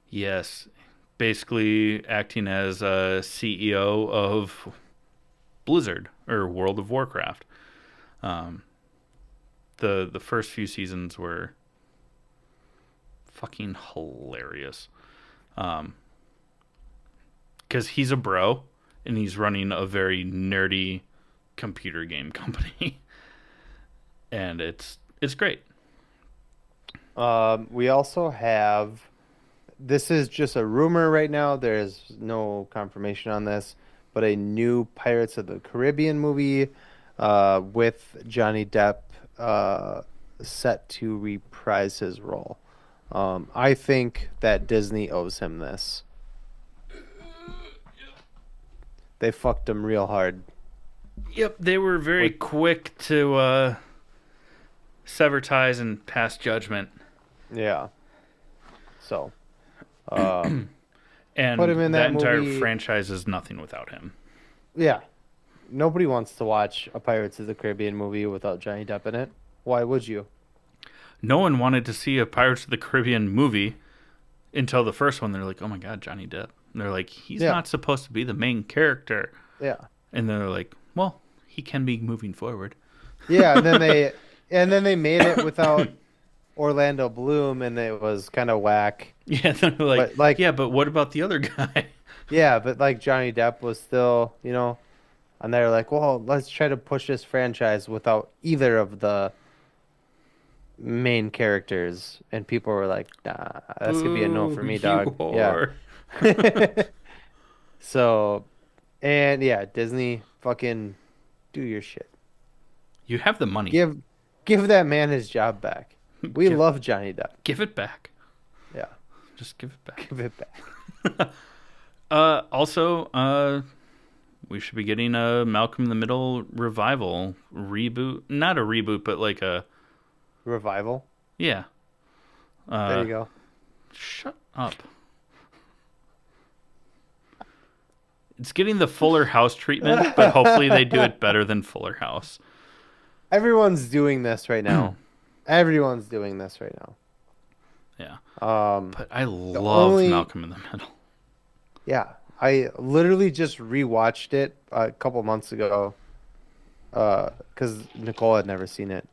Speaker 2: Yes, basically acting as a CEO of Blizzard or World of Warcraft. Um, the first few seasons were fucking hilarious. Um, because he's a bro and he's running a very nerdy computer game company, and it's great.
Speaker 1: We also have. This is just a rumor right now. There is no confirmation on this, but a new Pirates of the Caribbean movie, with Johnny Depp, set to reprise his role. I think that Disney owes him this. They fucked him real hard
Speaker 2: Yep, they were very
Speaker 1: with,
Speaker 2: quick to sever ties and pass judgment,
Speaker 1: yeah. So, um, put
Speaker 2: and
Speaker 1: him in
Speaker 2: that
Speaker 1: that
Speaker 2: entire
Speaker 1: movie.
Speaker 2: franchise is nothing without him.
Speaker 1: Yeah. Nobody wants to watch a Pirates of the Caribbean movie without Johnny Depp in it. Why would you?
Speaker 2: No one wanted to see a Pirates of the Caribbean movie until the first one. They're like, "Oh my god, Johnny Depp." And they're like, "He's
Speaker 1: Yeah.
Speaker 2: not supposed to be the main character."
Speaker 1: Yeah.
Speaker 2: And then they're like, "Well, he can be moving forward."
Speaker 1: Yeah, and then they made it without Orlando Bloom and it was kind of whack.
Speaker 2: Yeah, then they're like,
Speaker 1: But like
Speaker 2: "Yeah, but what about the other guy?"
Speaker 1: Yeah, but like Johnny Depp was still, and they're like, well, let's try to push this franchise without either of the main characters. And people were like, nah, that's gonna be a no
Speaker 2: Boo,
Speaker 1: for me,
Speaker 2: you
Speaker 1: dog. Yeah.
Speaker 2: whore.
Speaker 1: So, and yeah, Disney, fucking do your shit.
Speaker 2: You have the money.
Speaker 1: Give give that man his job back. We
Speaker 2: Give
Speaker 1: love Johnny Depp.
Speaker 2: give it back.
Speaker 1: Yeah,
Speaker 2: Just give it back.
Speaker 1: give it back.
Speaker 2: Also, we should be getting a Malcolm in the Middle revival reboot. Not a reboot, but like a
Speaker 1: Revival.
Speaker 2: yeah.
Speaker 1: There
Speaker 2: Uh,
Speaker 1: you go.
Speaker 2: Shut up. It's getting the Fuller House treatment, but hopefully they do it better than Fuller House.
Speaker 1: Everyone's doing this right now. Everyone's doing this right
Speaker 2: Yeah.
Speaker 1: now.
Speaker 2: But I
Speaker 1: The
Speaker 2: love
Speaker 1: only
Speaker 2: Malcolm in the Middle.
Speaker 1: Yeah, I literally just rewatched it a couple months ago, because Nicole had never seen it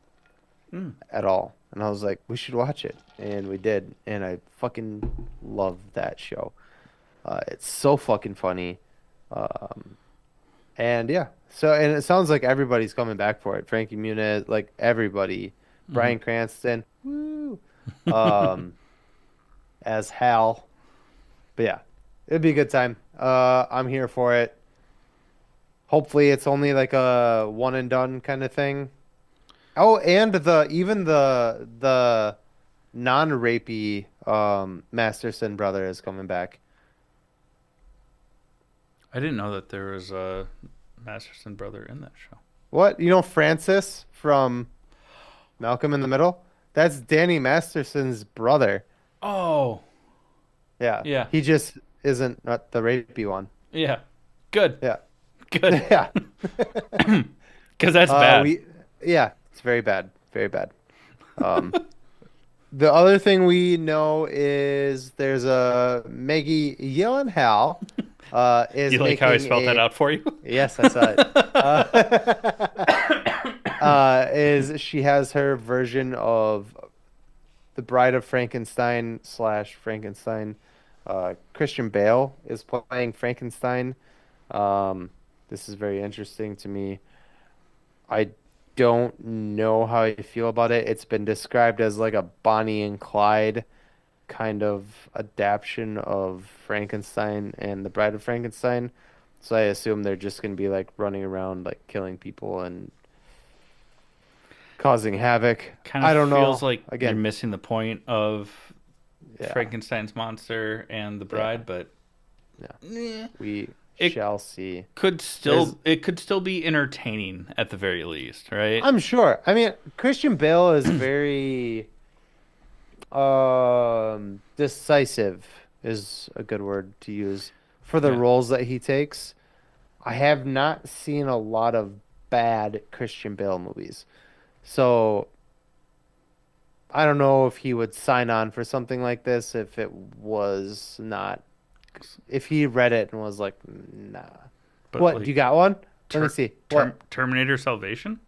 Speaker 1: at all, and I was like, we should watch it, and we did, and I fucking love that show. It's so fucking funny, um, and yeah, and it sounds like everybody's coming back for it. Frankie Muniz, like everybody, Bryan Cranston, woo, um, as Hal. But yeah, it'd be a good time. I'm here for it. Hopefully, it's only like a one and done kind of thing. Oh, and the non-rapey Masterson brother is coming back.
Speaker 2: I didn't know that there was a Masterson brother in that show.
Speaker 1: What? You know Francis from Malcolm in the Middle? That's Danny Masterson's brother.
Speaker 2: Oh,
Speaker 1: Yeah,
Speaker 2: yeah,
Speaker 1: he just isn't not the rapey one.
Speaker 2: yeah. Good,
Speaker 1: Yeah,
Speaker 2: good.
Speaker 1: yeah.
Speaker 2: Because that's bad.
Speaker 1: Yeah, it's very bad, very bad. Um, the other thing we know is there's a Maggie Gyllenhaal is
Speaker 2: You like how I
Speaker 1: making
Speaker 2: spelled that
Speaker 1: a
Speaker 2: out for you?
Speaker 1: yes, I saw it. Is she has her version of the Bride of Frankenstein slash Frankenstein. Christian Bale is playing Frankenstein. This is very interesting to me. I don't know how I feel about it. It's been described as like a Bonnie and Clyde kind of adaptation of Frankenstein and the Bride of Frankenstein. So I assume they're just gonna be like running around like killing people and causing havoc.
Speaker 2: Kind of
Speaker 1: I don't
Speaker 2: feels
Speaker 1: know.
Speaker 2: like you're
Speaker 1: Again,
Speaker 2: missing the point of
Speaker 1: yeah,
Speaker 2: Frankenstein's monster and the
Speaker 1: yeah,
Speaker 2: bride, but
Speaker 1: yeah.
Speaker 2: eh,
Speaker 1: We
Speaker 2: it
Speaker 1: shall see.
Speaker 2: could
Speaker 1: There's,
Speaker 2: still be entertaining at the very least, right?
Speaker 1: I'm sure. I mean, Christian Bale is very decisive is a good word to use for the
Speaker 2: Yeah.
Speaker 1: roles that he takes. I have not seen a lot of bad Christian Bale movies. So I don't know if he would sign on for something like this if it was not, if he read it and was like, nah.
Speaker 2: But
Speaker 1: What? Do
Speaker 2: like
Speaker 1: you got one? Let me
Speaker 2: ter-
Speaker 1: see. What?
Speaker 2: Terminator Salvation,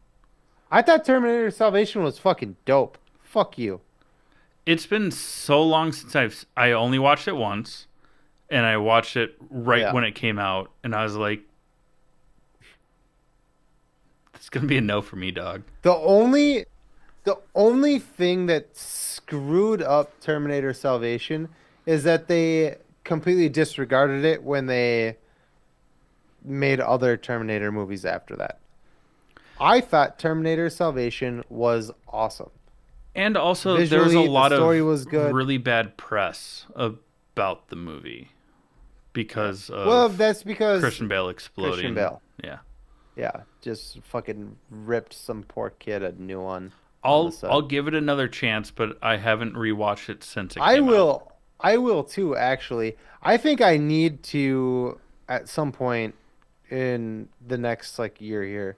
Speaker 1: I thought Terminator Salvation was fucking dope. Fuck you.
Speaker 2: it's been so long since I only watched it once, and I watched it right
Speaker 1: Yeah.
Speaker 2: when it came out, and I was like, "It's gonna be a no for me, dog."
Speaker 1: The only the only thing that screwed up Terminator Salvation is that they completely disregarded it when they made other Terminator movies after that. I thought Terminator Salvation was awesome.
Speaker 2: And also, there was a
Speaker 1: Visually, the
Speaker 2: lot
Speaker 1: story
Speaker 2: of
Speaker 1: was good.
Speaker 2: really bad press about the movie
Speaker 1: Yeah.
Speaker 2: because
Speaker 1: Well,
Speaker 2: of
Speaker 1: that's because
Speaker 2: Christian Bale
Speaker 1: Christian
Speaker 2: exploding.
Speaker 1: Bale.
Speaker 2: Yeah.
Speaker 1: Yeah, just fucking ripped some poor kid a new one on the
Speaker 2: I'll
Speaker 1: set.
Speaker 2: give it another chance, but I haven't rewatched it since it
Speaker 1: I
Speaker 2: came out.
Speaker 1: will I will too, actually. I think I need to at some point in the next like year here.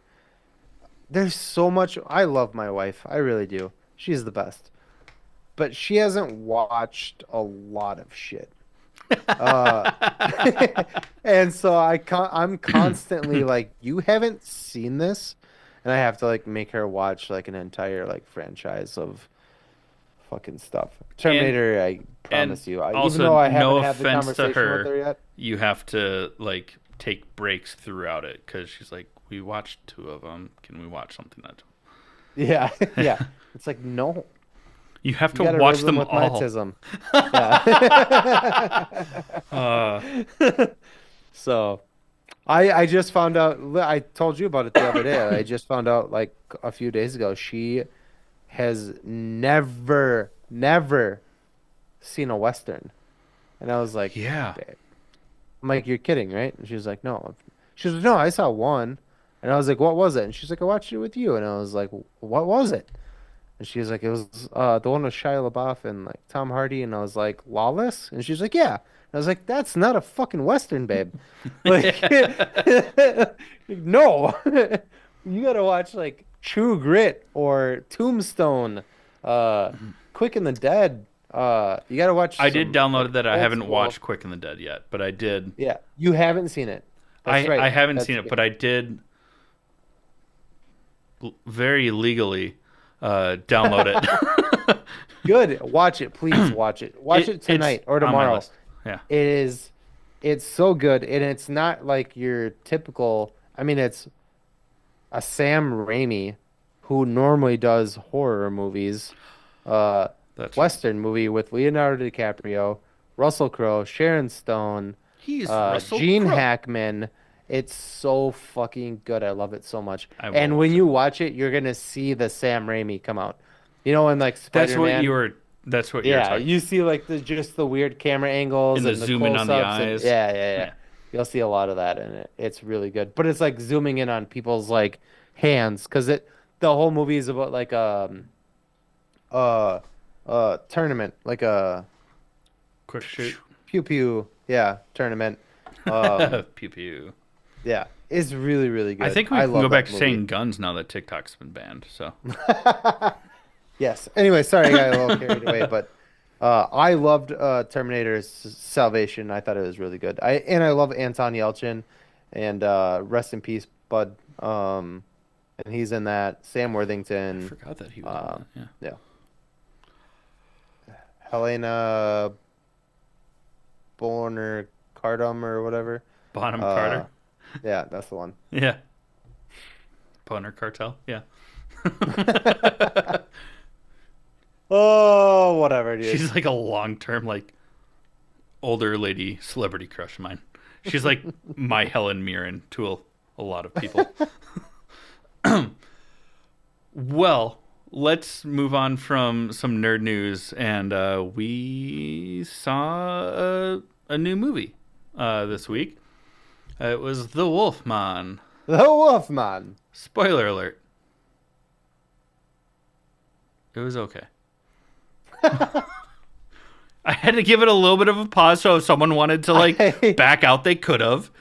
Speaker 1: There's so much I love my wife. I really do. She's the best. But she hasn't watched a lot of shit. Uh and so I'm constantly like, you haven't seen this? And I have to like make her watch like an entire like franchise of fucking stuff.
Speaker 2: and
Speaker 1: Terminator, I
Speaker 2: and
Speaker 1: promise you. Even though
Speaker 2: also,
Speaker 1: I
Speaker 2: no
Speaker 1: haven't had the
Speaker 2: offense to
Speaker 1: conversation with
Speaker 2: her,
Speaker 1: her yet.
Speaker 2: you have to like take breaks throughout it because she's like, we watched two of them. Can we watch something that?
Speaker 1: Yeah, yeah. It's like no,
Speaker 2: You have
Speaker 1: you
Speaker 2: to
Speaker 1: got to
Speaker 2: watch
Speaker 1: rhythm
Speaker 2: them
Speaker 1: with
Speaker 2: all.
Speaker 1: my Yeah.
Speaker 2: Uh,
Speaker 1: So I just found out. I told you about it the other day. I just found out like a few days ago. She has never seen a Western, and I was like,
Speaker 2: yeah,
Speaker 1: babe. I'm like, you're kidding, right? And she was like, no. She was like, no, I saw one, and I was like, what was it? And she's like, I watched it with you, and I was like, what was it? And she was like, it was the one with Shia LaBeouf and like Tom Hardy, and I was like, Lawless? And she's like, yeah. And I was like, that's not a fucking Western, babe. Like, no. You gotta watch like True Grit or Tombstone, uh, Quick and the Dead. You gotta watch
Speaker 2: I did
Speaker 1: some
Speaker 2: download
Speaker 1: like
Speaker 2: that. I
Speaker 1: old
Speaker 2: haven't
Speaker 1: school.
Speaker 2: watched Quick and the Dead yet, but I did.
Speaker 1: Yeah, you haven't seen it. That's
Speaker 2: I
Speaker 1: right.
Speaker 2: haven't
Speaker 1: That's
Speaker 2: seen it, but I did very legally download it.
Speaker 1: good. Watch it, please watch it. Watch it
Speaker 2: It's
Speaker 1: tonight or
Speaker 2: on my
Speaker 1: tomorrow.
Speaker 2: list. Yeah.
Speaker 1: It is, it's so good, and it's not like your typical. I mean, it's a Sam Raimi who normally does horror movies, uh,
Speaker 2: That's right.
Speaker 1: Western movie with Leonardo DiCaprio, Russell Crowe, Sharon Stone,
Speaker 2: He's Russell
Speaker 1: Gene
Speaker 2: Crowe.
Speaker 1: Hackman. It's so fucking good. I love it so much.
Speaker 2: I will
Speaker 1: And when
Speaker 2: watch it.
Speaker 1: you watch it, you're gonna see the Sam Raimi come out. You know, in like
Speaker 2: That's what you
Speaker 1: Spider-Man.
Speaker 2: were. That's what you're
Speaker 1: Yeah,
Speaker 2: talking.
Speaker 1: you see like the just the weird camera
Speaker 2: In
Speaker 1: angles
Speaker 2: the
Speaker 1: and the
Speaker 2: zoom in on the
Speaker 1: close-ups and
Speaker 2: eyes.
Speaker 1: yeah.
Speaker 2: Yeah.
Speaker 1: You'll see a lot of that in it. It's really good. But it's like zooming in on people's like hands because it the whole movie is about like uh tournament, like a
Speaker 2: Quick shoot.
Speaker 1: pew pew, yeah, tournament. Um
Speaker 2: Pew pew.
Speaker 1: yeah, it's really really
Speaker 2: I
Speaker 1: good.
Speaker 2: think we
Speaker 1: I
Speaker 2: can go
Speaker 1: love
Speaker 2: back
Speaker 1: that
Speaker 2: to
Speaker 1: movie.
Speaker 2: saying guns now that TikTok's been banned. So
Speaker 1: Yes. Anyway, sorry I got a little carried away, but I loved Terminator's Salvation. I thought it was really good. I love Anton Yelchin, and rest in peace, Bud. And he's in that. Sam
Speaker 2: I
Speaker 1: Worthington.
Speaker 2: forgot that he was in that.
Speaker 1: Um,
Speaker 2: Yeah.
Speaker 1: yeah. Helena Bonham Carter or whatever.
Speaker 2: Bonham
Speaker 1: Uh,
Speaker 2: Carter.
Speaker 1: yeah, that's the one.
Speaker 2: Yeah. Boner Cartel. Yeah.
Speaker 1: Oh, whatever, dude.
Speaker 2: She's like a long term, like older lady celebrity crush of mine. She's like my Helen Mirren to a lot of people. Well, let's move on from some nerd news, and we saw a new movie this week. It was The Wolfman.
Speaker 1: The Wolfman.
Speaker 2: Spoiler alert. It was okay. I had to give it a little bit of a pause, so if someone wanted to like
Speaker 1: I,
Speaker 2: back out, they could have,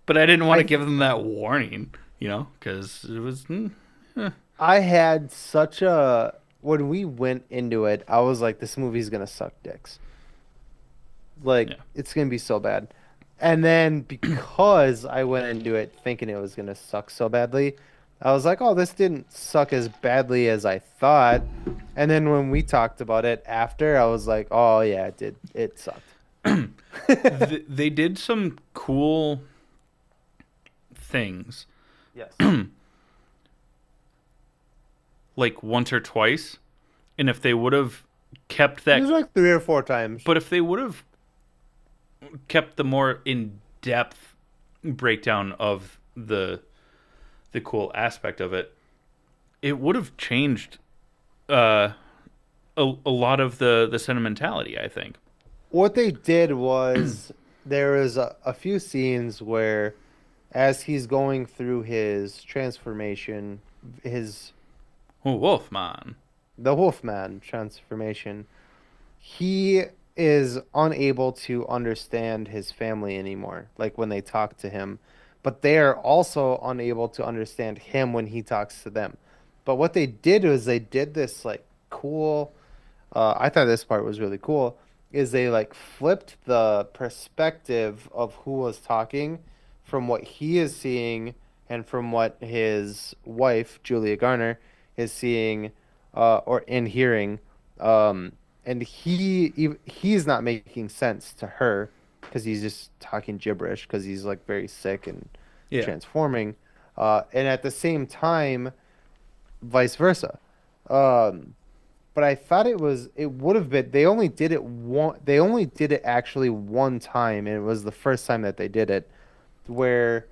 Speaker 2: but I didn't want to
Speaker 1: I
Speaker 2: give them that warning, because it was.
Speaker 1: I had such a when we went into it, I was like, this movie's gonna suck dicks. Like,
Speaker 2: Yeah.
Speaker 1: it's gonna be so bad. And then because I went into it thinking it was gonna suck so badly, I was like, oh, this didn't suck as badly as I thought. And then when we talked about it after, I was like, oh yeah, it did. It sucked.
Speaker 2: They did some cool things,
Speaker 1: Yes.
Speaker 2: like once or twice, and if they would have kept
Speaker 1: It was
Speaker 2: that,
Speaker 1: like 3 or 4 times.
Speaker 2: but if they would have kept the more in depth breakdown of the cool aspect of it, it would have changed uh, a lot of the sentimentality. I think.
Speaker 1: What they did was there was a few scenes where, as he's going through his transformation, his
Speaker 2: Oh, Wolfman.
Speaker 1: the Wolfman transformation, he is unable to understand his family anymore, like when they talk to him. But they are also unable to understand him when he talks to them. But what they did was they did this like cool, I thought this part was really cool, is they like flipped the perspective of who was talking from what he is seeing and from what his wife, Julia Garner, is seeing or in hearing. and he's not making sense to her because he's just talking gibberish because he's like very sick and
Speaker 2: Yeah.
Speaker 1: transforming. And at the same time, vice versa. Um, but I thought it would have been they only did it actually one time, and it was the first time that they did it, where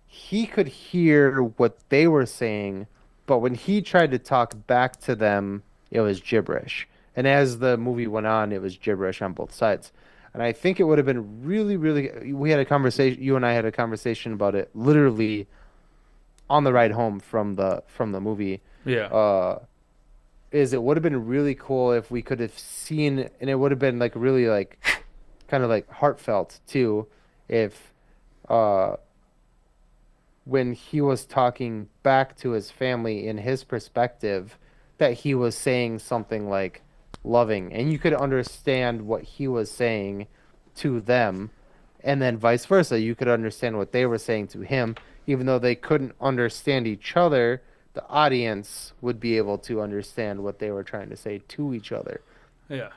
Speaker 1: he could hear what they were saying, but when he tried to talk back to them, it was gibberish. And as the movie went on, it was gibberish on both sides. And I think it would have been really, really. We had a conversation. You and I had a conversation about it, literally on the ride home from the movie.
Speaker 2: Yeah.
Speaker 1: Uh, is it would have been really cool if we could have seen, and it would have been like really like kind of like heartfelt too, if uh when he was talking back to his family in his perspective, that he was saying something like loving, and you could understand what he was saying to them, and then vice versa. You could understand what they were saying to him, even though they couldn't understand each other. The audience would be able to understand what they were trying to say to each other.
Speaker 2: Yeah.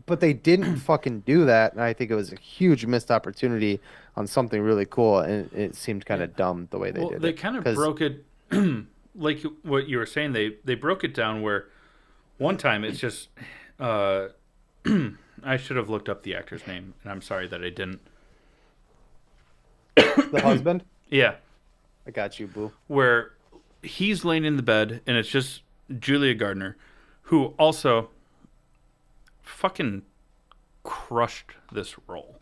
Speaker 1: But they didn't fucking do that, and I think it was a huge missed opportunity on something really cool, and it seemed kind
Speaker 2: Yeah.
Speaker 1: of dumb the way they
Speaker 2: Well,
Speaker 1: did
Speaker 2: they
Speaker 1: it.
Speaker 2: kind of
Speaker 1: Because
Speaker 2: broke it, like what you were saying. They broke it down where one time it's just, uh, I should have looked up the actor's name, and I'm sorry that I didn't.
Speaker 1: the husband,
Speaker 2: Yeah,
Speaker 1: I got you, boo.
Speaker 2: where he's laying in the bed, and it's just Julia Gardner, who also fucking crushed this role.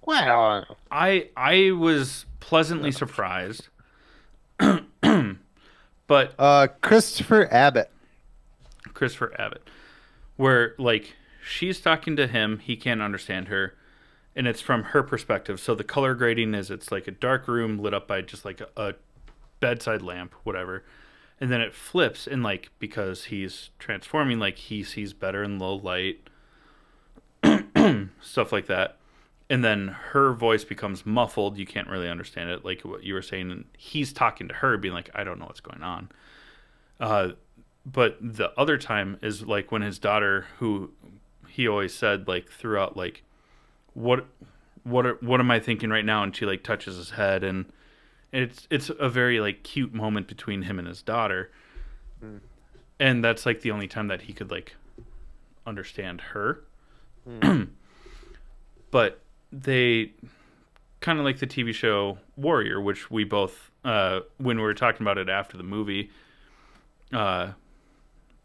Speaker 1: Well,
Speaker 2: I was pleasantly surprised, but
Speaker 1: Christopher Abbott.
Speaker 2: Christopher Abbott, where like she's talking to him, he can't understand her, and it's from her perspective. So the color grading is it's like a dark room lit up by just like a bedside lamp, whatever, and then it flips and like because he's transforming, like he sees better in low light, stuff like that. And then her voice becomes muffled. You can't really understand it, like what you were saying. And he's talking to her, being like, "I don't know what's going on." Uh, but the other time is like when his daughter, who he always said like throughout, like what what am I thinking right now? And she like touches his head, and it's a very like cute moment between him and his daughter,
Speaker 1: Mm,
Speaker 2: and that's like the only time that he could like understand her.
Speaker 1: mm.
Speaker 2: But they kind of like the TV show Warrior, which we both when we were talking about it after the movie uh,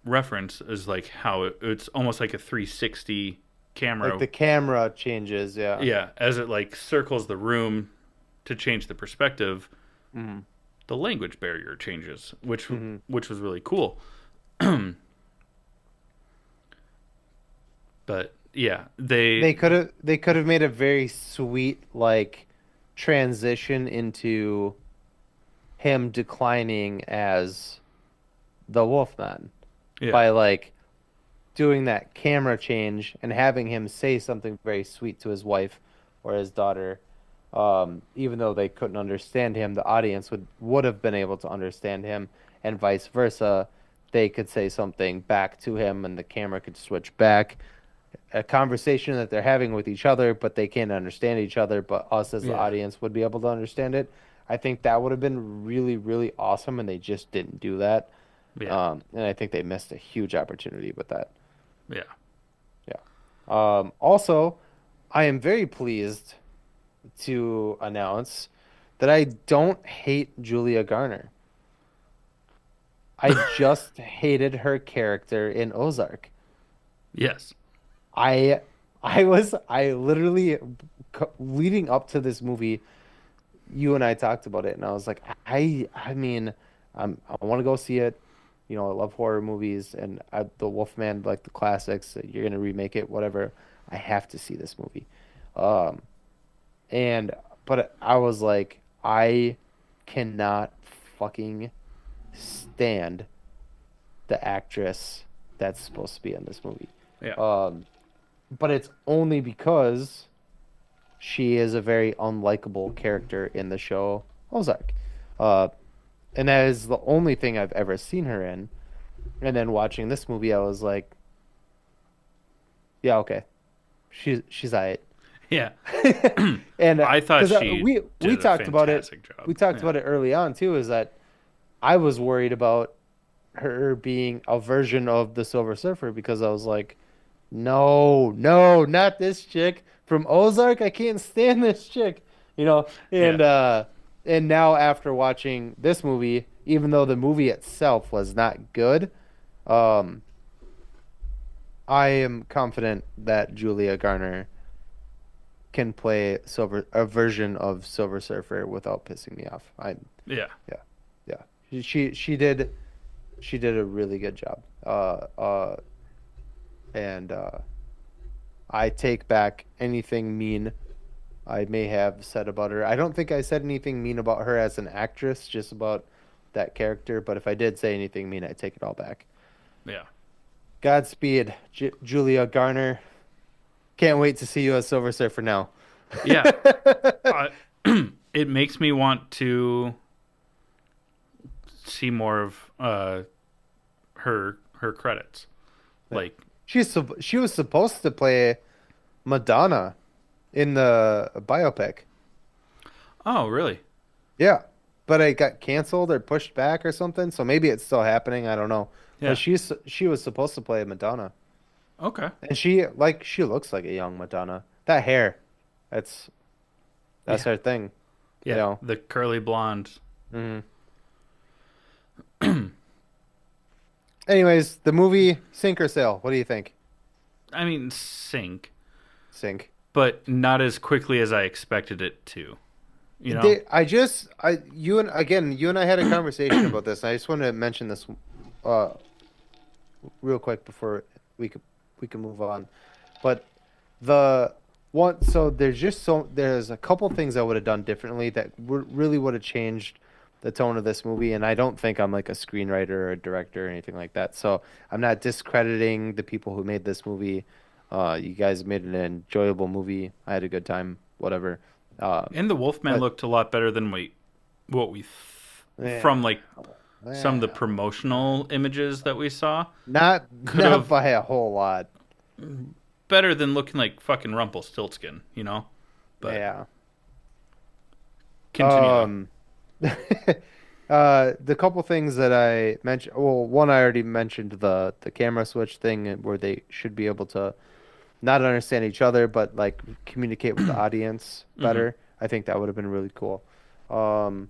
Speaker 2: reference is like how it's almost like a 360
Speaker 1: Like
Speaker 2: camera.
Speaker 1: the camera changes, yeah.
Speaker 2: Yeah, as it like circles the room to change the perspective,
Speaker 1: Mm,
Speaker 2: the language barrier changes,
Speaker 1: hmm.
Speaker 2: which was really cool. But yeah,
Speaker 1: They could have made a very sweet like transition into him declining as the Wolfman
Speaker 2: yeah,
Speaker 1: by like doing that camera change and having him say something very sweet to his wife or his daughter. Even though they couldn't understand him, the audience would have been able to understand him, and vice versa. They could say something back to him, and the camera could switch back. A conversation that they're having with each other, but they can't understand each other, but us as the
Speaker 2: yeah,
Speaker 1: audience would be able to understand it. I think that would have been really, really awesome, and they just didn't do that.
Speaker 2: yeah,
Speaker 1: And I think they missed a huge opportunity with that.
Speaker 2: yeah.
Speaker 1: Yeah. Also, I am very pleased to announce that I don't hate Julia Garner. I just hated her character in Ozark.
Speaker 2: Yes.
Speaker 1: I I literally leading up to this movie, you and I talked about it, and I was like, I mean, I want to go see it. You know, I love horror movies, and the Wolfman, like the classics. You're gonna remake it, whatever. I have to see this movie. Um, and but I was like, I cannot fucking stand the actress that's supposed to be in this movie.
Speaker 2: Yeah.
Speaker 1: Um, but it's only because she is a very unlikable character in the show Ozark. Uh, and that is the only thing I've ever seen her in. And then watching this movie, I was like, Yeah, okay. She's alright.
Speaker 2: Yeah.
Speaker 1: And
Speaker 2: I thought
Speaker 1: because
Speaker 2: she
Speaker 1: we
Speaker 2: did a
Speaker 1: talked about it,
Speaker 2: fantastic
Speaker 1: we
Speaker 2: job.
Speaker 1: talked
Speaker 2: Yeah.
Speaker 1: about it early on too. Is that I was worried about her being a version of the Silver Surfer because I was like, no, no, not this chick from Ozark. I can't stand this chick, you know.
Speaker 2: Yeah.
Speaker 1: And now after watching this movie, even though the movie itself was not good, um, I am confident that Julia Garner can play a version of Silver Surfer without pissing me off.
Speaker 2: Yeah.
Speaker 1: Yeah, yeah. She did a really good job. And I take back anything mean I may have said about her. I don't think I said anything mean about her as an actress, just about that character. But if I did say anything mean, I take it all back.
Speaker 2: Yeah.
Speaker 1: Godspeed, Julia Garner. Can't wait to see you as Silver Surfer now.
Speaker 2: Yeah. Uh, it makes me want to see more of her credits. Like,
Speaker 1: She was supposed to play Madonna in the biopic.
Speaker 2: oh, really?
Speaker 1: Yeah, but it got canceled or pushed back or something. So maybe it's still happening. I don't know. But
Speaker 2: Yeah.
Speaker 1: she was supposed to play Madonna,
Speaker 2: Okay.
Speaker 1: and she looks like a young Madonna. That hair, that's that's
Speaker 2: Yeah.
Speaker 1: her thing, you
Speaker 2: Yeah.
Speaker 1: know.
Speaker 2: The curly blonde.
Speaker 1: Hmm. Anyways, the movie Sink or Sail. What do you think?
Speaker 2: I mean, sink,
Speaker 1: Sink.
Speaker 2: but not as quickly as I expected it to. You know?
Speaker 1: You and I had a conversation about this. I just want to mention this uh real quick before we could we can move on. But the so there's a couple things I would have done differently that really would have changed the tone of this movie. And I don't think I'm like a screenwriter or a director or anything like that. So I'm not discrediting the people who made this movie. You guys made an enjoyable movie. I had a good time. Whatever.
Speaker 2: And the Wolfman
Speaker 1: But
Speaker 2: looked a lot better than what we
Speaker 1: yeah,
Speaker 2: from like some of the
Speaker 1: yeah,
Speaker 2: promotional images that we saw could
Speaker 1: not
Speaker 2: have
Speaker 1: by a whole lot.
Speaker 2: better than looking like fucking Rumpelstiltskin, you know? But
Speaker 1: Yeah.
Speaker 2: continue though.
Speaker 1: Um, the couple things that I mentioned, well, one I already mentioned the camera switch thing where they should be able to not understand each other, but like communicate with the audience
Speaker 2: Hmm.
Speaker 1: better. I think that would have been really cool. Um,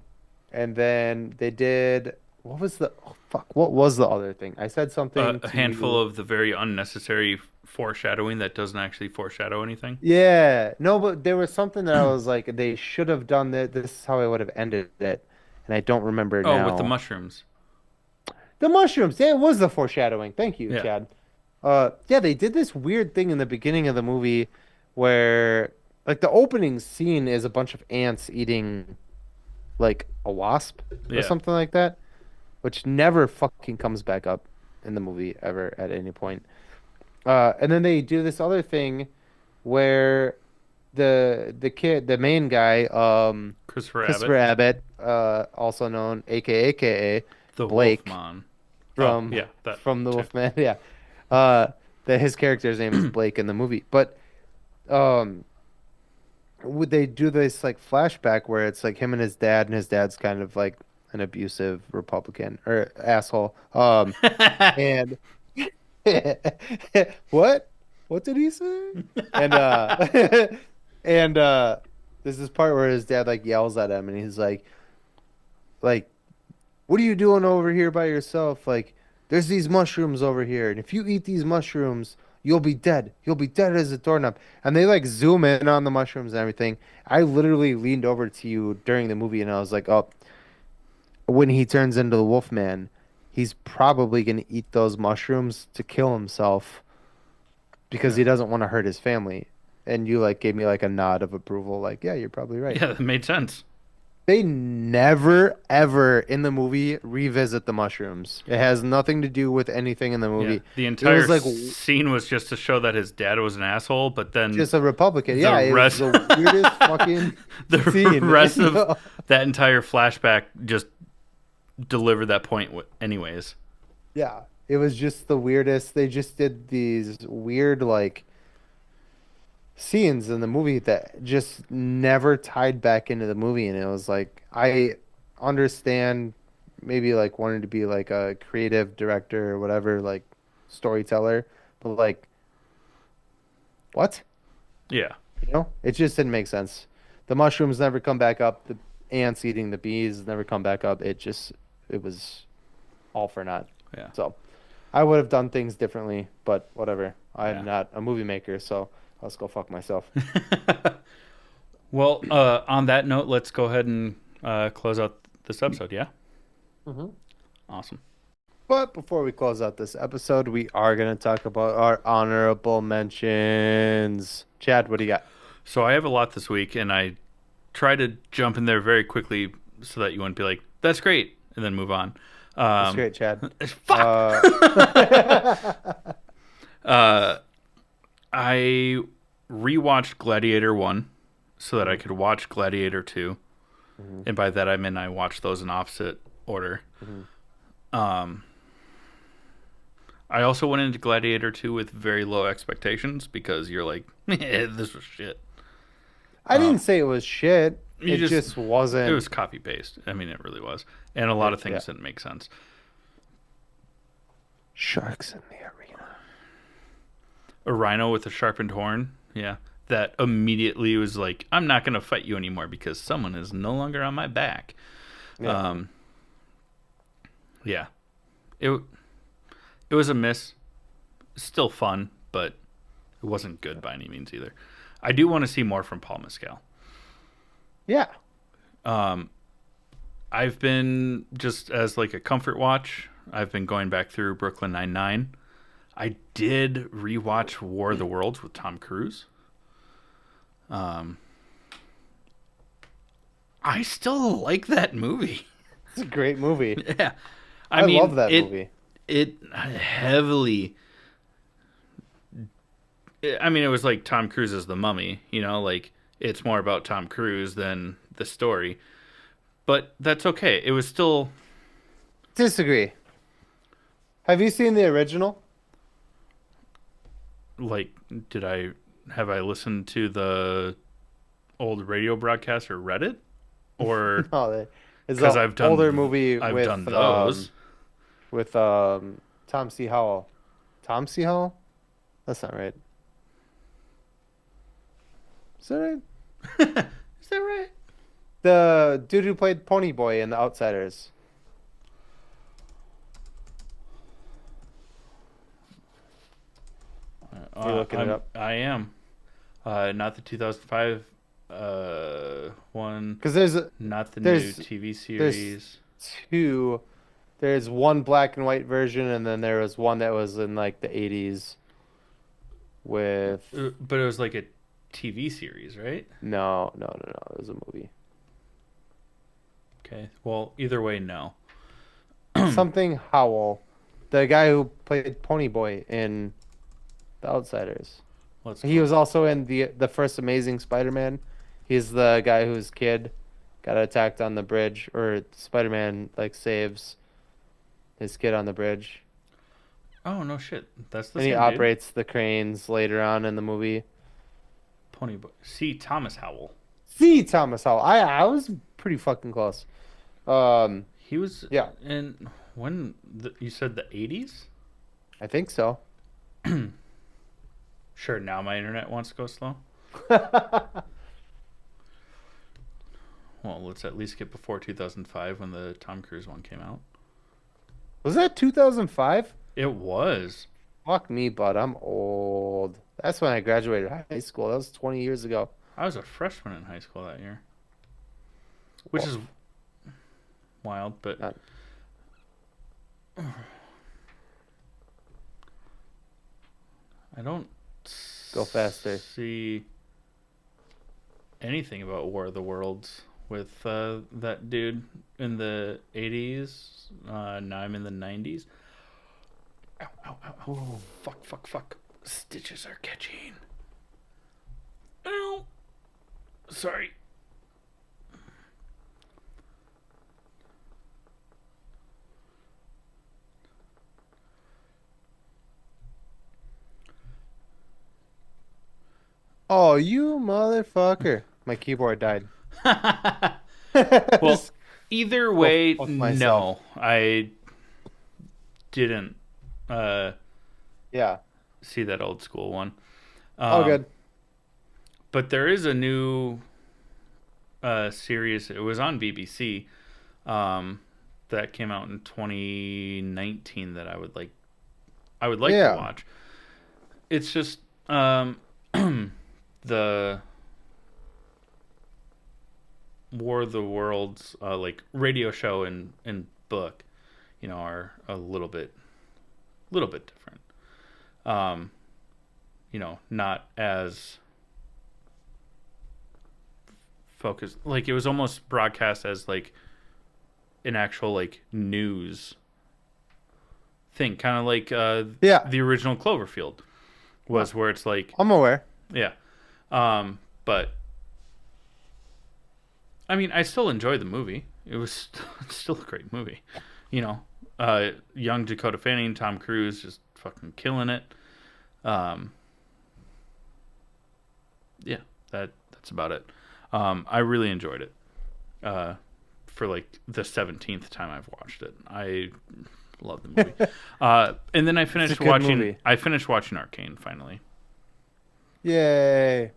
Speaker 1: and then they did, what was oh, fuck, what was the other thing? I said something
Speaker 2: A
Speaker 1: to
Speaker 2: handful
Speaker 1: you.
Speaker 2: of the very unnecessary foreshadowing that doesn't actually foreshadow anything.
Speaker 1: Yeah, no, but there was something that I was like, they should have done that. This is how I would have ended it, and I don't remember
Speaker 2: Oh, with the
Speaker 1: now.
Speaker 2: mushrooms.
Speaker 1: The mushrooms. Yeah, it was the foreshadowing. Thank you,
Speaker 2: Yeah.
Speaker 1: Chad. Yeah, they did this weird thing in the beginning of the movie where, like, the opening scene is a bunch of ants eating like a wasp or
Speaker 2: Yeah.
Speaker 1: something like that, which never fucking comes back up in the movie ever at any point. And then they do this other thing where the main guy,
Speaker 2: Christopher
Speaker 1: Christopher
Speaker 2: Abbott,
Speaker 1: Abbott, also known AKA
Speaker 2: the
Speaker 1: Blake
Speaker 2: Wolfman. Oh,
Speaker 1: from
Speaker 2: yeah, that
Speaker 1: from the
Speaker 2: too.
Speaker 1: Wolfman, yeah. That his character's name is Blake in the movie, but um, would they do this like flashback where it's like him and his dad's kind of like an abusive Republican or asshole. And what? What did he say? And and there's this part where his dad like yells at him and he's like, what are you doing over here by yourself? Like, there's these mushrooms over here, and if you eat these mushrooms, you'll be dead. You'll be dead as a doorknob. And they like zoom in on the mushrooms and everything. I literally leaned over to you during the movie and I was like, oh, when he turns into the Wolfman, he's probably gonna eat those mushrooms to kill himself because
Speaker 2: Yeah.
Speaker 1: he doesn't want to hurt his family. And you like gave me like a nod of approval, like, yeah, you're probably right.
Speaker 2: Yeah, that made sense.
Speaker 1: They never, ever in the movie revisit the mushrooms. It has nothing to do with anything in the
Speaker 2: Yeah.
Speaker 1: movie.
Speaker 2: The
Speaker 1: It
Speaker 2: entire
Speaker 1: was like
Speaker 2: scene was just to show that his dad was an asshole, but then
Speaker 1: just a Republican.
Speaker 2: the
Speaker 1: Yeah, it was
Speaker 2: rest
Speaker 1: the weirdest fucking
Speaker 2: the
Speaker 1: scene.
Speaker 2: rest of that entire flashback just delivered that point anyways.
Speaker 1: Yeah, it was just the weirdest. They just did these weird, like, scenes in the movie that just never tied back into the movie, and it was like I understand maybe like wanting to be like a creative director or whatever, like storyteller, but like what?
Speaker 2: Yeah,
Speaker 1: It just didn't make sense. The mushrooms never come back up. The ants eating the bees never come back up. It was all for naught.
Speaker 2: yeah,
Speaker 1: So I would have done things differently, but whatever. I'm
Speaker 2: yeah.
Speaker 1: not a movie maker, so let's go fuck myself.
Speaker 2: Well, on that note, let's go ahead and close out this episode. Yeah,
Speaker 1: Mhm.
Speaker 2: awesome.
Speaker 1: But before we close out this episode, we are going to talk about our honorable mentions. Chad, what do you got?
Speaker 2: So I have a lot this week, and I try to jump in there very quickly so that you wouldn't be like, "That's great," and then move on.
Speaker 1: That's
Speaker 2: Um,
Speaker 1: great, Chad.
Speaker 2: fuck.
Speaker 1: Uh,
Speaker 2: uh, I rewatched Gladiator 1 so that I
Speaker 1: mhm,
Speaker 2: could watch Gladiator 2.
Speaker 1: mhm,
Speaker 2: And by that I mean I watched those in opposite order.
Speaker 1: mhm.
Speaker 2: Um, I also went into Gladiator 2 with very low expectations because you're like, this was shit.
Speaker 1: I
Speaker 2: Um,
Speaker 1: didn't say it was shit.
Speaker 2: you
Speaker 1: It
Speaker 2: just,
Speaker 1: just
Speaker 2: it
Speaker 1: wasn't.
Speaker 2: was copy paste. I mean, it really was. And a lot of
Speaker 1: Yeah.
Speaker 2: things didn't make sense.
Speaker 1: Sharks in the arena.
Speaker 2: A rhino with a sharpened horn, yeah. That immediately was like, I'm not going to fight you anymore because someone is no longer on my back.
Speaker 1: Yeah.
Speaker 2: Um, yeah. It, it was a miss. Still fun, but it wasn't good by any means either. I do want to see more from Paul Mescal.
Speaker 1: Yeah.
Speaker 2: Um, I've been just as like a comfort watch. I've been going back through Brooklyn Nine-Nine. I did rewatch War of the Worlds with Tom Cruise. Um, I still like that movie.
Speaker 1: It's a great movie.
Speaker 2: Yeah, I
Speaker 1: I love
Speaker 2: mean
Speaker 1: that
Speaker 2: it.
Speaker 1: movie.
Speaker 2: It heavily. I mean, it was like Tom Cruise as the Mummy. You know, like it's more about Tom Cruise than the story. But that's okay. It was still
Speaker 1: Disagree. Have you seen the original?
Speaker 2: like, did I have I listened to the old radio broadcast or read it, or
Speaker 1: No, it's
Speaker 2: because
Speaker 1: an older movie
Speaker 2: I've done those.
Speaker 1: with Tom C. Howell. Tom C. Howell? That's not right. Is that right?
Speaker 2: Is that right?
Speaker 1: The dude who played Pony Boy in The Outsiders. You're looking it up.
Speaker 2: I am. Not the 2005 one.
Speaker 1: Because
Speaker 2: Not the new
Speaker 1: there's
Speaker 2: TV
Speaker 1: there's
Speaker 2: series.
Speaker 1: two. There's one black and white version, and then there was one that was in like the 80s with
Speaker 2: But it was like a TV series, right?
Speaker 1: no. It was a movie.
Speaker 2: Okay. Well, either way, no.
Speaker 1: Something Howell, the guy who played Pony Boy in The Outsiders.
Speaker 2: Let's
Speaker 1: He
Speaker 2: go.
Speaker 1: was also in the first Amazing Spider-Man. He's the guy whose kid got attacked on the bridge, or Spider-Man like saves his kid on the bridge,
Speaker 2: Oh no, shit. That's the
Speaker 1: and he
Speaker 2: same dude.
Speaker 1: operates the cranes later on in the movie.
Speaker 2: Pony Boy. See Thomas Howell.
Speaker 1: See Thomas Howell. I was pretty fucking close. Um,
Speaker 2: He was
Speaker 1: yeah,
Speaker 2: in you said the 80s?
Speaker 1: I think so.
Speaker 2: Sure, now my internet wants to go slow. Well, let's at least get before 2005 when the Tom Cruise one came out.
Speaker 1: Was that 2005?
Speaker 2: It was.
Speaker 1: Fuck me, bud. I'm old. That's when I graduated high school. That was 20 years ago.
Speaker 2: I was a freshman in high school that year, which is
Speaker 1: Oof.
Speaker 2: wild, but
Speaker 1: Not
Speaker 2: I don't
Speaker 1: go faster.
Speaker 2: see anything about War of the Worlds with that dude in the 80s. Now I'm in the 90s. Ow, ow, ow, ow.
Speaker 1: Ooh.
Speaker 2: Fuck, fuck, fuck. Stitches are catching. Ow. Sorry.
Speaker 1: Oh, you motherfucker. My keyboard died.
Speaker 2: Well,
Speaker 1: Just
Speaker 2: either
Speaker 1: go
Speaker 2: way,
Speaker 1: fuck myself.
Speaker 2: no, I didn't uh,
Speaker 1: Yeah.
Speaker 2: see that old school one.
Speaker 1: All
Speaker 2: Um,
Speaker 1: good.
Speaker 2: but there is a new series. It was on BBC um, that came out in 2019 that I would like to
Speaker 1: Yeah.
Speaker 2: watch. It's just the War of the Worlds like radio show and book, are a little bit different. Um, not as focused. Like it was almost broadcast as like an actual like news thing, kind of like
Speaker 1: Yeah.
Speaker 2: the original Cloverfield
Speaker 1: Huh.
Speaker 2: was, where it's like,
Speaker 1: I'm aware.
Speaker 2: yeah. But I mean, I still enjoy the movie. It was still a great movie. Young Dakota Fanning, Tom Cruise, just fucking killing it. Um, yeah, that's about it. I really enjoyed it. Uh, for like the 17th time I've watched it. I love the movie. And then
Speaker 1: It's a good movie.
Speaker 2: I finished watching Arcane finally.
Speaker 1: Yay.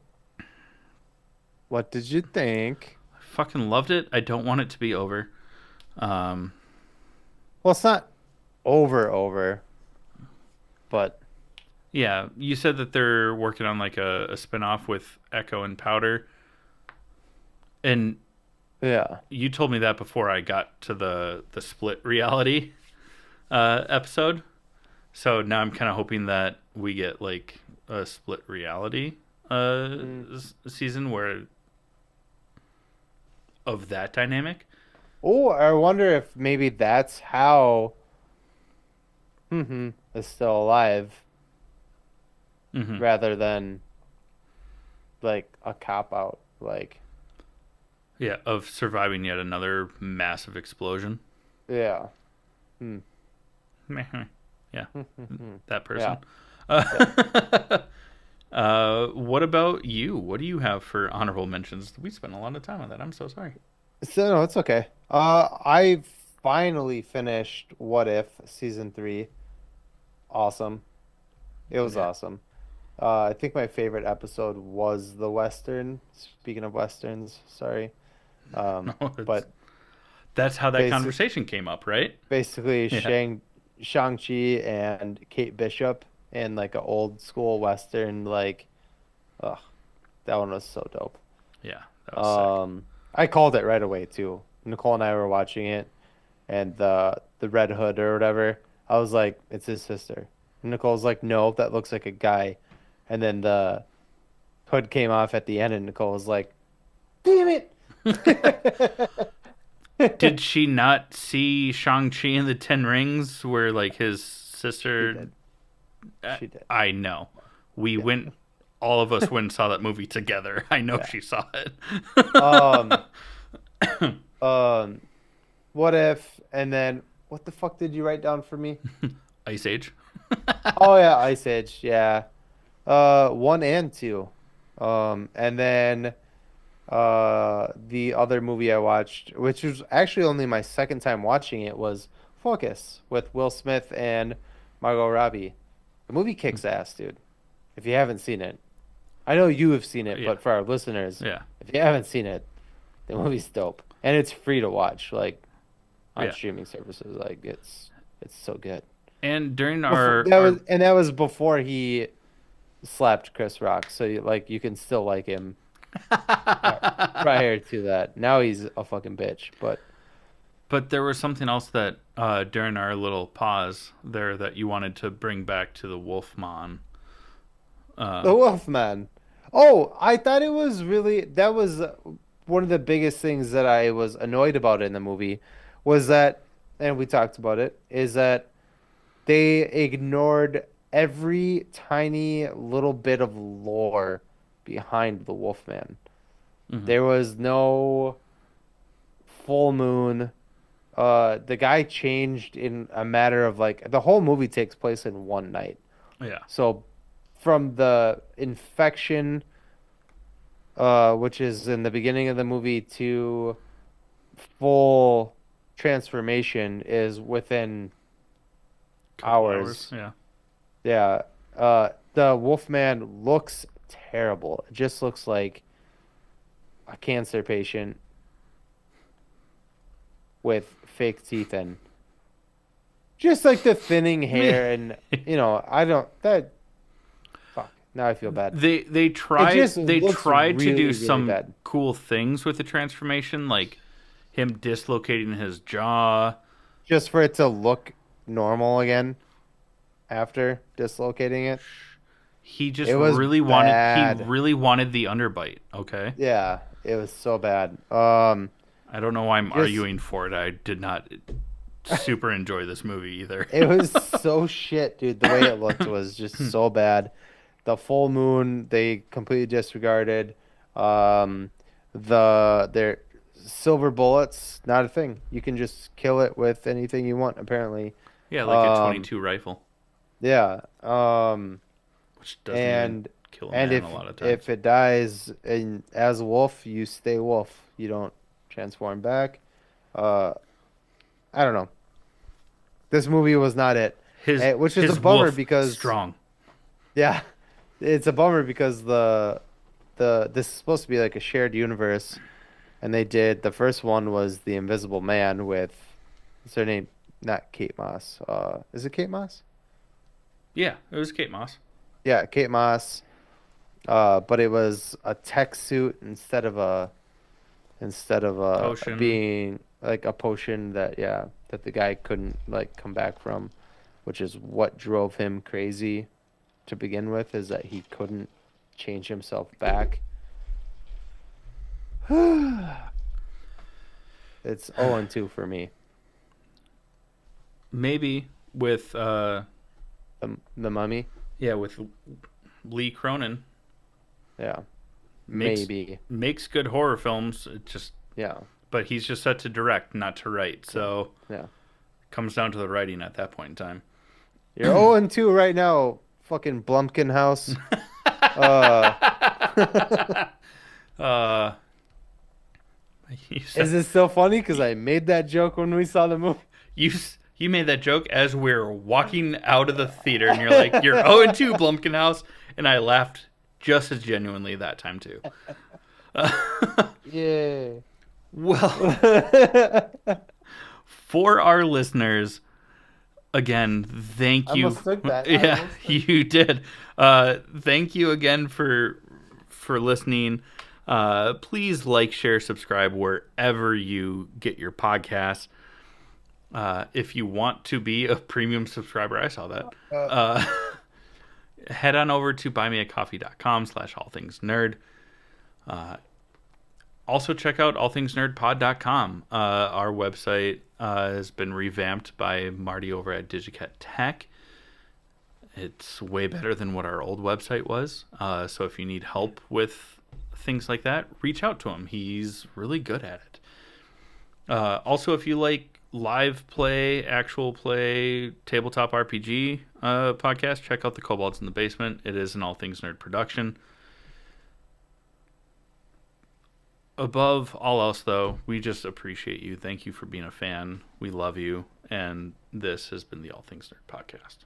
Speaker 1: What did you think?
Speaker 2: I fucking loved it. I don't want it to be over. Um,
Speaker 1: Well, it's not over, but
Speaker 2: yeah, you said that they're working on like a spin-off with Echo and Powder. And
Speaker 1: yeah.
Speaker 2: you told me that before I got to the split reality episode. So now I'm kind of hoping that we get like a split reality
Speaker 1: Mm.
Speaker 2: season where of that dynamic.
Speaker 1: Oh, I wonder if maybe that's how is still alive
Speaker 2: Hmm.
Speaker 1: rather than like a cop out. Like,
Speaker 2: Yeah, of surviving yet another massive explosion.
Speaker 1: yeah. Hmm.
Speaker 2: Yeah, that person.
Speaker 1: Yeah. Yep.
Speaker 2: Uh, what about you? What do you have for honorable mentions? We spent a lot of time on that. I'm so sorry.
Speaker 1: So no, it's okay. I finally finished What If season 3. Awesome. It was
Speaker 2: Yeah,
Speaker 1: awesome. I think my favorite episode was the Western. Speaking of Westerns, sorry.
Speaker 2: no,
Speaker 1: But
Speaker 2: that's how that
Speaker 1: basic,
Speaker 2: conversation came up, right?
Speaker 1: basically
Speaker 2: Yeah,
Speaker 1: Shang-Chi and Kate Bishop in like a old school Western, like, ugh, that one was so dope.
Speaker 2: yeah, that was sick.
Speaker 1: I called it right away too. Nicole and I were watching it, and the Red Hood or whatever, I was like, it's his sister. And Nicole's like, no, that looks like a guy. And then the hood came off at the end, and Nicole was like, damn it.
Speaker 2: Did she not see Shang-Chi and the Ten Rings where like his
Speaker 1: She
Speaker 2: sister?
Speaker 1: did. She did.
Speaker 2: I know. We
Speaker 1: Yeah.
Speaker 2: went. All of us went and saw that movie together. I know
Speaker 1: Yeah.
Speaker 2: she saw it.
Speaker 1: Um, um, what if, and then what the fuck did you write down for me?
Speaker 2: Ice Age.
Speaker 1: Oh yeah, Ice Age, yeah. One and two. And then the other movie I watched, which was actually only my second time watching it, was Focus with Will Smith and Margot Robbie. The movie kicks ass, dude. If you haven't seen it. I know you have seen it,
Speaker 2: Yeah,
Speaker 1: but for our listeners,
Speaker 2: yeah,
Speaker 1: if you haven't seen it, the movie's dope. And it's free to watch, like on
Speaker 2: yeah.
Speaker 1: streaming services. Like it's so good.
Speaker 2: And during
Speaker 1: Before
Speaker 2: our
Speaker 1: that was before he slapped Chris Rock, so you can still like him pri- prior to that. Now he's a fucking bitch, but
Speaker 2: but there was something else that during our little pause there that you wanted to bring back to the Wolfman.
Speaker 1: the
Speaker 2: Um,
Speaker 1: Wolfman. Oh, I thought it was really that was one of the biggest things that I was annoyed about in the movie was that, and we talked about it, is that they ignored every tiny little bit of lore behind the Wolfman.
Speaker 2: mhm.
Speaker 1: There was no full moon. The guy changed in a matter of like the whole movie takes place in one night.
Speaker 2: Yeah,
Speaker 1: So from the infection which is in the beginning of the movie, to full transformation is within
Speaker 2: Couple hours.
Speaker 1: hours.
Speaker 2: Yeah.
Speaker 1: Yeah. The Wolfman looks terrible. It just looks like a cancer patient with fake teeth and just like the thinning hair and I don't that fuck. Now I feel bad.
Speaker 2: They
Speaker 1: It
Speaker 2: tried
Speaker 1: just
Speaker 2: they
Speaker 1: looks
Speaker 2: tried to do
Speaker 1: really, really
Speaker 2: some
Speaker 1: bad.
Speaker 2: cool things with the transformation, like him dislocating his jaw.
Speaker 1: Just for it to look normal again after dislocating it.
Speaker 2: He just
Speaker 1: It was
Speaker 2: he
Speaker 1: bad.
Speaker 2: really wanted the underbite, okay?
Speaker 1: Yeah, it was so bad.
Speaker 2: I don't know why I'm
Speaker 1: Just
Speaker 2: arguing for it. I did not super enjoy this movie either.
Speaker 1: it was so shit, dude. The way it looked was just so bad. The full moon they completely disregarded. Um, their silver bullets, not a thing. You can just kill it with anything you want, apparently.
Speaker 2: Yeah, like a
Speaker 1: Um,
Speaker 2: 22 rifle,
Speaker 1: yeah.
Speaker 2: which doesn't even
Speaker 1: And
Speaker 2: kill a
Speaker 1: and
Speaker 2: man
Speaker 1: if
Speaker 2: a lot of
Speaker 1: if
Speaker 2: times.
Speaker 1: it dies in as a wolf, you stay wolf. You don't transform back. Uh, I don't know. This movie was not it, which is a
Speaker 2: His
Speaker 1: bummer
Speaker 2: wolf
Speaker 1: because
Speaker 2: strong.
Speaker 1: yeah, it's a bummer because the this is supposed to be like a shared universe, and they did the first one was the Invisible Man with what's her name? Not Kate Moss. Is it Kate Moss?
Speaker 2: Yeah, it was Kate Moss.
Speaker 1: Yeah, Kate Moss. But it was a tech suit instead of
Speaker 2: Potion.
Speaker 1: being like a potion that that the guy couldn't like come back from, which is what drove him crazy to begin with, is that he couldn't change himself back. It's 0 and 2 for me.
Speaker 2: Maybe with
Speaker 1: The Mummy.
Speaker 2: yeah, with Lee Cronin
Speaker 1: Yeah,
Speaker 2: makes
Speaker 1: maybe.
Speaker 2: makes good horror films. It just
Speaker 1: Yeah,
Speaker 2: but he's just set to direct, not to write.
Speaker 1: yeah,
Speaker 2: So
Speaker 1: yeah.
Speaker 2: comes down to the writing at that point in time.
Speaker 1: You're 0 and 2 right now, fucking Blumpkin House. Uh,
Speaker 2: uh, you said
Speaker 1: is it still funny? Because I made that joke when we saw the movie.
Speaker 2: you you made that joke as we are walking out of the theater, and you're like, "You're 0 and 2, Blumpkin House," and I laughed just as genuinely that time too.
Speaker 1: Yeah.
Speaker 2: Well, for our listeners, again,
Speaker 1: I
Speaker 2: thank you.
Speaker 1: almost took that. I
Speaker 2: Yeah,
Speaker 1: almost took.
Speaker 2: you did. Thank you again for listening. Please like, share, subscribe wherever you get your podcasts. If you want to be a premium subscriber, I saw that.
Speaker 1: Uh,
Speaker 2: Uh, head on over to buymeacoffee.com/allthingsnerd. Also, check out allthingsnerdpod.com. Our website has been revamped by Marty over at Digicat Tech. It's way better than what our old website was. So if you need help with things like that, reach out to him. He's really good at it. Also, if you like live play, actual play, tabletop RPG podcast, check out the Kobolds in the Basement. It is an All Things Nerd production. Above all else, though, we just appreciate you. Thank you for being a fan. We love you. And this has been the All Things Nerd podcast.